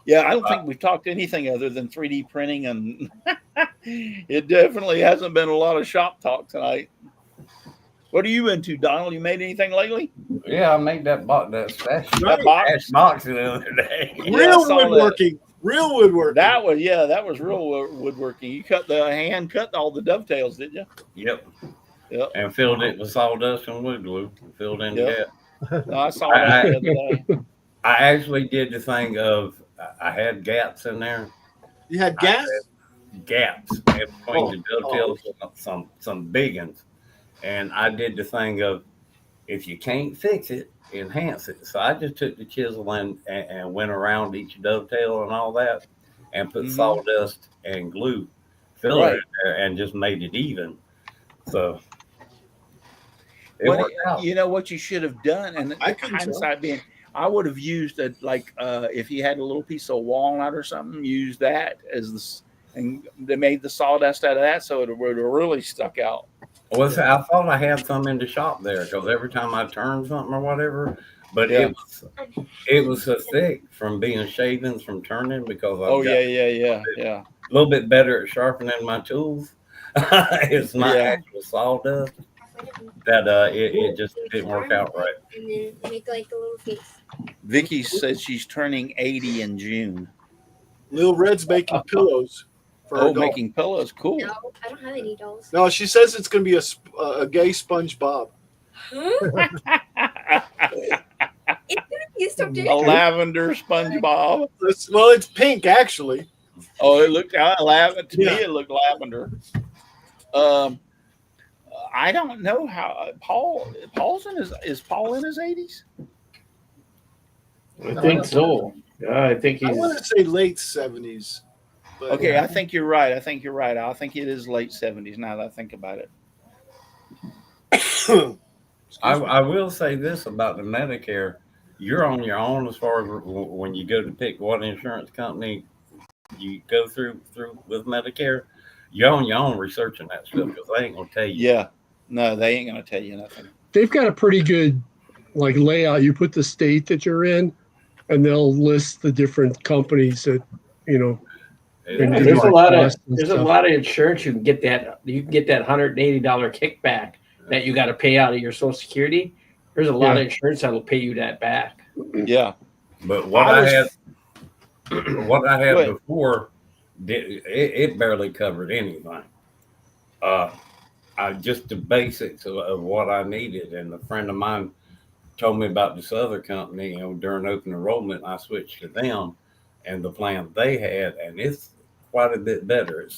Yeah, I don't think we've talked anything other than 3D printing, and it definitely hasn't been a lot of shop talk tonight. What are you into, Donald? You made anything lately? Yeah, I made that box the other day. Real woodworking. Real woodworking. That was real woodworking. You hand cut all the dovetails, didn't you? Yep. Yep. And filled it with sawdust and wood glue. Filled in the gap. No, I saw that the other day. I actually did the thing of I had gaps in there. You had gaps? Gaps in between the dovetails, some big ones. And I did the thing of, if you can't fix it, enhance it. So I just took the chisel and went around each dovetail and all that and put sawdust and glue filler in there and just made it even. So it worked out. You know what you should have done, and hindsight being, I would have used if you had a little piece of walnut or something, use that as and they made the sawdust out of that, so it would have really stuck out. Well, I thought I had some in the shop there because every time I turned something or whatever, but it was so thick from being shavings from turning because a little bit better at sharpening my tools. It's not actual sawdust that it just didn't work out right. And then make like a little face. Vicky says she's turning 80 in June. Lil Red's making pillows. Making pillows, cool. No, I don't have any dolls. No, she says it's going to be a gay SpongeBob. Huh? It's going to be so different. A lavender SpongeBob. Well, it's pink actually. Oh, it looked lavender. To me, it looked lavender. I don't know how Paul's is Paul in his 80s? I think so. Yeah, I think he's. I want to say late 70s. Okay, I think you're right. I think it is late 70s now that I think about it. I will say this about the Medicare. You're on your own as far as when you go to pick what insurance company you go through with Medicare. You're on your own researching that stuff because they ain't going to tell you. Yeah. No, they ain't going to tell you nothing. They've got a pretty good layout. You put the state that you're in, and they'll list the different companies that, There's a lot of insurance you can get that $180 kickback that you got to pay out of your Social Security. There's a lot of insurance that'll pay you that back. Yeah, but what I had before, it barely covered anything. Just the basics of what I needed, and a friend of mine told me about this other company. During open enrollment, I switched to them. And the plan they had, and it's quite a bit better.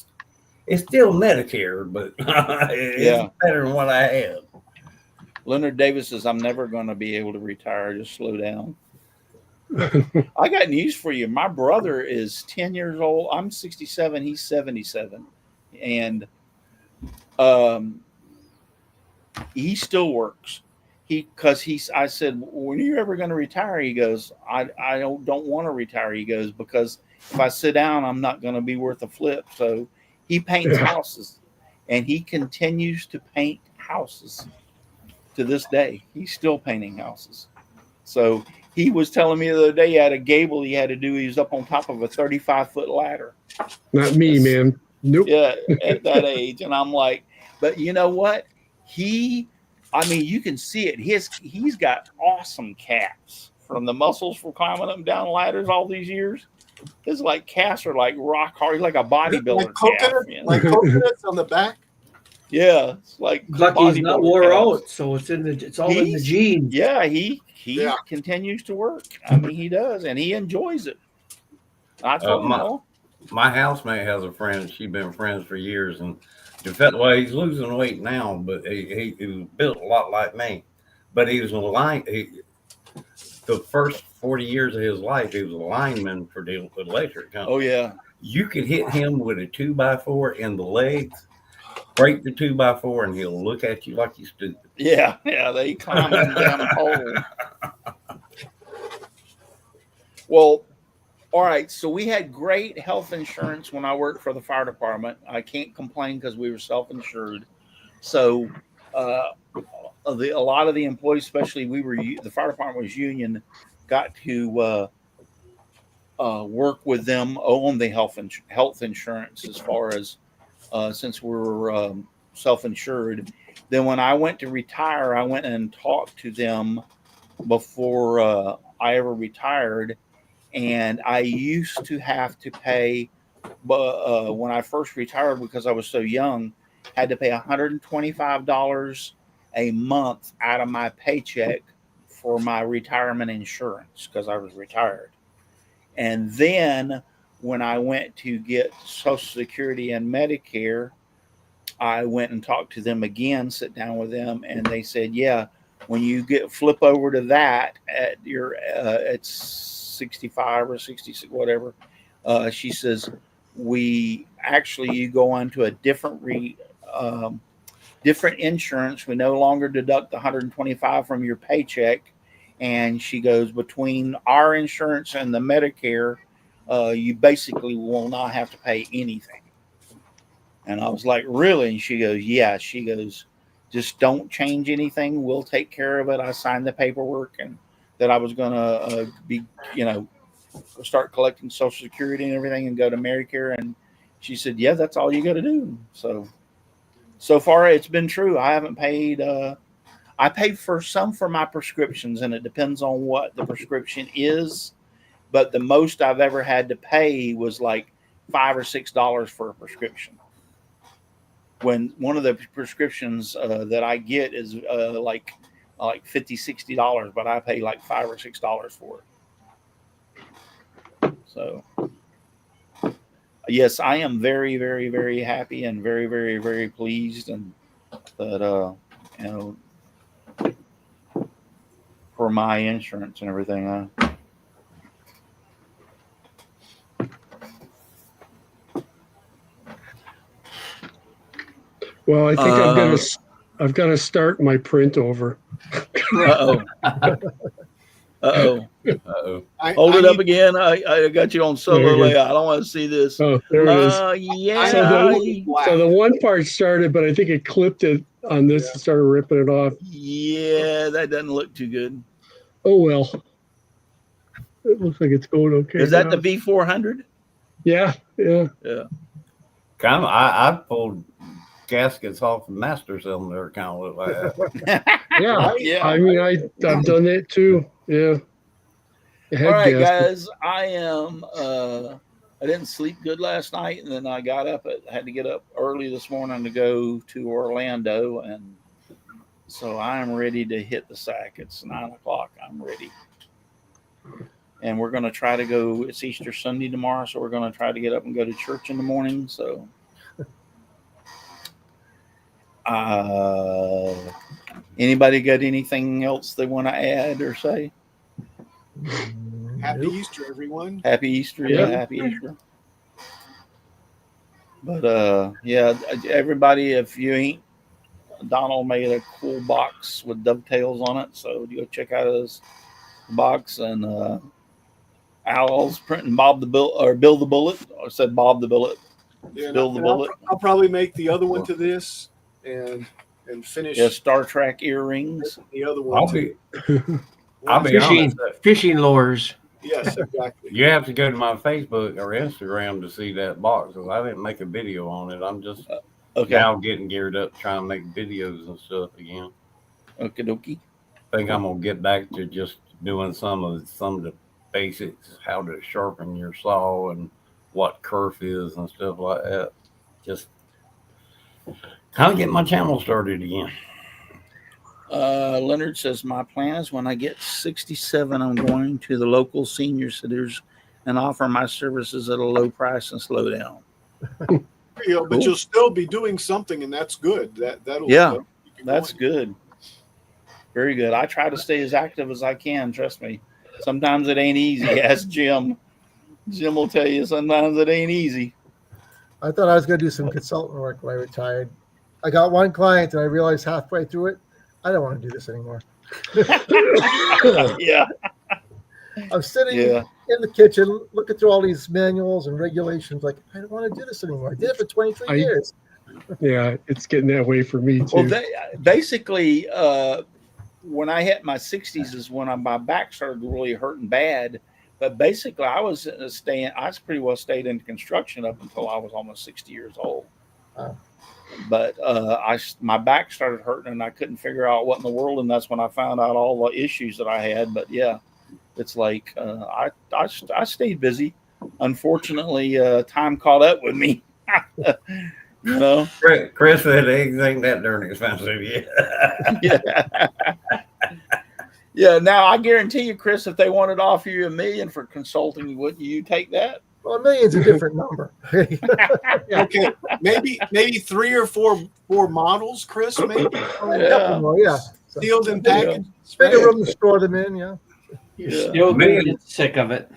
It's still Medicare, but it's better than what I had. Leonard Davis says, I'm never going to be able to retire. Just slow down. I got news for you. My brother is 10 years old. I'm 67. He's 77. And he still works. I said, when are you ever going to retire? He goes, I don't want to retire. He goes, because if I sit down, I'm not going to be worth a flip. So he paints houses, and he continues to paint houses to this day. He's still painting houses. So he was telling me the other day he had a gable he had to do. He was up on top of a 35-foot ladder. Not me, man. Nope. Yeah, at that age. And I'm like, but you know what? You can see it. He's got awesome calves from the muscles from climbing up and down ladders all these years. His calves are like rock hard. He's like a bodybuilder. Like coconuts on the back. Yeah, it's like Lucky's not wore out, so it's in the genes. Yeah, he continues to work. I mean, he does, and he enjoys it. I told him. My housemate has a friend. She's been friends for years, and he's losing weight now, but he was built a lot like me. But he was the first 40 years of his life, he was a lineman for the electric company. Oh yeah, you could hit him with a 2x4 in the legs, break the 2x4, and he'll look at you like you're stupid. Yeah, they climb down a hole. Well, all right. So we had great health insurance when I worked for the fire department. I can't complain because we were self-insured. So a lot of the employees, especially the fire department was union, got to work with them on the health insurance as far as since we were self-insured. Then when I went to retire, I went and talked to them before I ever retired. And I used to have to pay, when I first retired, because I was so young, had to pay $125 a month out of my paycheck for my retirement insurance because I was retired. And then when I went to get Social Security and Medicare, I went and talked to them again, sit down with them, and they said, yeah, when you flip over to that at it's 65 or 66, whatever. She says, you go on to a different insurance. We no longer deduct the $125 from your paycheck. And she goes, between our insurance and the Medicare, you basically will not have to pay anything. And I was like, really? And she goes, yeah. She goes, just don't change anything. We'll take care of it. I signed the paperwork and that I was going to start collecting Social Security and everything and go to Medicare. And she said, yeah, that's all you got to do. So far it's been true. I haven't paid. I paid for my prescriptions, and it depends on what the prescription is. But the most I've ever had to pay was like $5 or $6 for a prescription. When one of the prescriptions that I get is like $50, $60, but I pay like $5 or $6 for it. So, yes, I am very, very, very happy and very, very, very pleased, and that for my insurance and everything. Well, I think I've got to start my print over. Uh-oh. Hold it up again. I got you on solo layout. I don't want to see this. Oh, there it is. Yeah. So the one part started, but I think it clipped it on this and started ripping it off. Yeah, that doesn't look too good. Oh, well. It looks like it's going okay. Is that the V400? Yeah. Kind of. I pulled gaskets off the master cylinder, kind of look like that. Yeah. I mean, I've done that too. Yeah. All right, guys. I didn't sleep good last night, and then I had to get up early this morning to go to Orlando, and so I am ready to hit the sack. It's 9:00. I'm ready. And we're going to try to go. It's Easter Sunday tomorrow, so we're going to try to get up and go to church in the morning. So, anybody got anything else they want to add or say? Happy Easter, everyone. Happy Easter. Yeah, happy Easter. But yeah, everybody, if you ain't, Donald made a cool box with dovetails on it, so go check out his box. And Al's printing Bob the Bill or Bill the Bullet, or said Bob the Bullet. Yeah, Bill the Bullet. I'll probably make the other one to this and finish. Yeah, Star Trek earrings. The other one. I'll be honest. Fishing lures. Yes, exactly. You have to go to my Facebook or Instagram to see that box, because I didn't make a video on it. I'm just now getting geared up trying to make videos and stuff again. Okie dokie. I think I'm gonna get back to just doing some of the basics, how to sharpen your saw and what kerf is and stuff like that. Just kind of get my channel started again. Leonard says, my plan is when I get 67, I'm going to the local senior centers and offer my services at a low price and slow down. But you'll still be doing something, and that's good. That'll that's good. Very good. I try to stay as active as I can. Trust me. Sometimes it ain't easy. Ask Jim. Jim will tell you sometimes it ain't easy. I thought I was going to do some consultant work when I retired. I got one client, and I realized halfway through it, I don't want to do this anymore. Yeah. I'm sitting in the kitchen looking through all these manuals and regulations. Like, I don't want to do this anymore. I did it for 23 years. Yeah, it's getting that way for me too. Well, basically, when I hit my 60s is when my back started really hurting bad. But basically, I pretty well stayed in construction up until I was almost 60 years old. But my back started hurting, and I couldn't figure out what in the world, and that's when I found out all the issues that I had. But yeah, it's like I stayed busy. Unfortunately, time caught up with me. You know, Chris said eggs ain't that darn expensive yet. Yeah. Now I guarantee you, Chris, if they wanted to offer you $1 million for consulting, wouldn't you take that? Well, $1 million's a different number. Okay, maybe 3 or 4 models, Chris. Maybe sealed and packaged. Bigger room to store them in. Yeah. You're still going to get sick of it.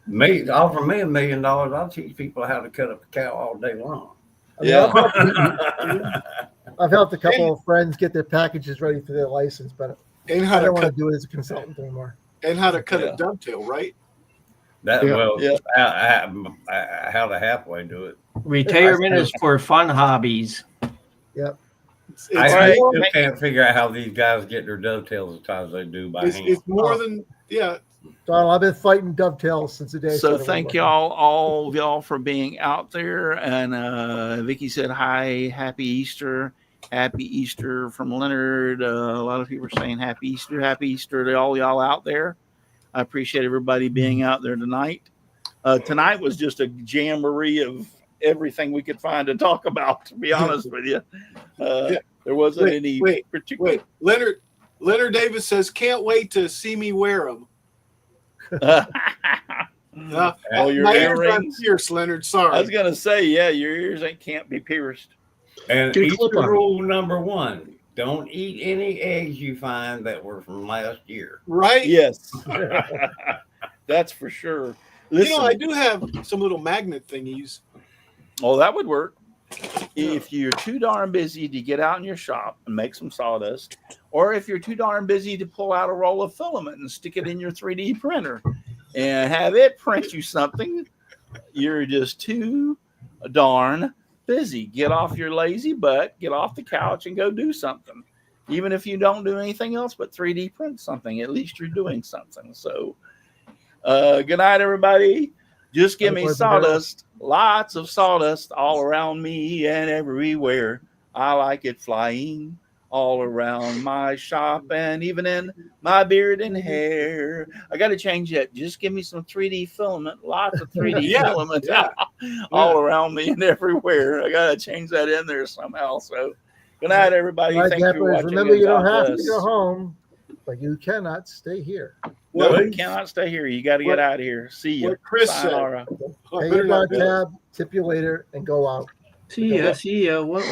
Offer me $1 million, I'll teach people how to cut up a cow all day long. I've helped a couple of friends get their packages ready for their license, but I don't want to do it as a consultant anymore. And how to cut a dovetail, right? How to halfway do it. Retirement is for fun hobbies. Yep. I just can't figure out how these guys get their dovetails as tight as they do by hand. It's more than Donald, I've been fighting dovetails since the day. So thank y'all, all of y'all, for being out there. And Vicky said hi, happy Easter. Happy Easter from Leonard. A lot of people are saying happy Easter to all y'all out there. I appreciate everybody being out there tonight. Tonight was just a jamboree of everything we could find to talk about, to be honest with you. There wasn't any particular. Wait. Leonard Davis says, can't wait to see me wear them. Your my earrings ears aren't pierced, Leonard. Sorry. I was going to say, your ears can't be pierced. And Easter rule number 1. Don't eat any eggs you find that were from last year. Right? Yes. That's for sure. Listen, I do have some little magnet thingies. Oh, that would work. If you're too darn busy to get out in your shop and make some sawdust, or if you're too darn busy to pull out a roll of filament and stick it in your 3D printer and have it print you something, you're just too darn busy. Get off your lazy butt, get off the couch and go do something. Even if you don't do anything else but 3D print something, at least you're doing something. So good night, everybody. Just give me sawdust, lots of sawdust all around me and everywhere. I like it flying all around my shop and even in my beard and hair. I got to change that. Just give me some 3D filament, lots of 3D filament all around me and everywhere. I got to change that in there somehow. So good night, everybody. Thank you for watching. Remember, you don't have to go home, but you cannot stay here. No, you cannot stay here. You got to get out of here. See you. What Chris said. Pay your tab, tip you later, and go out. See ya. What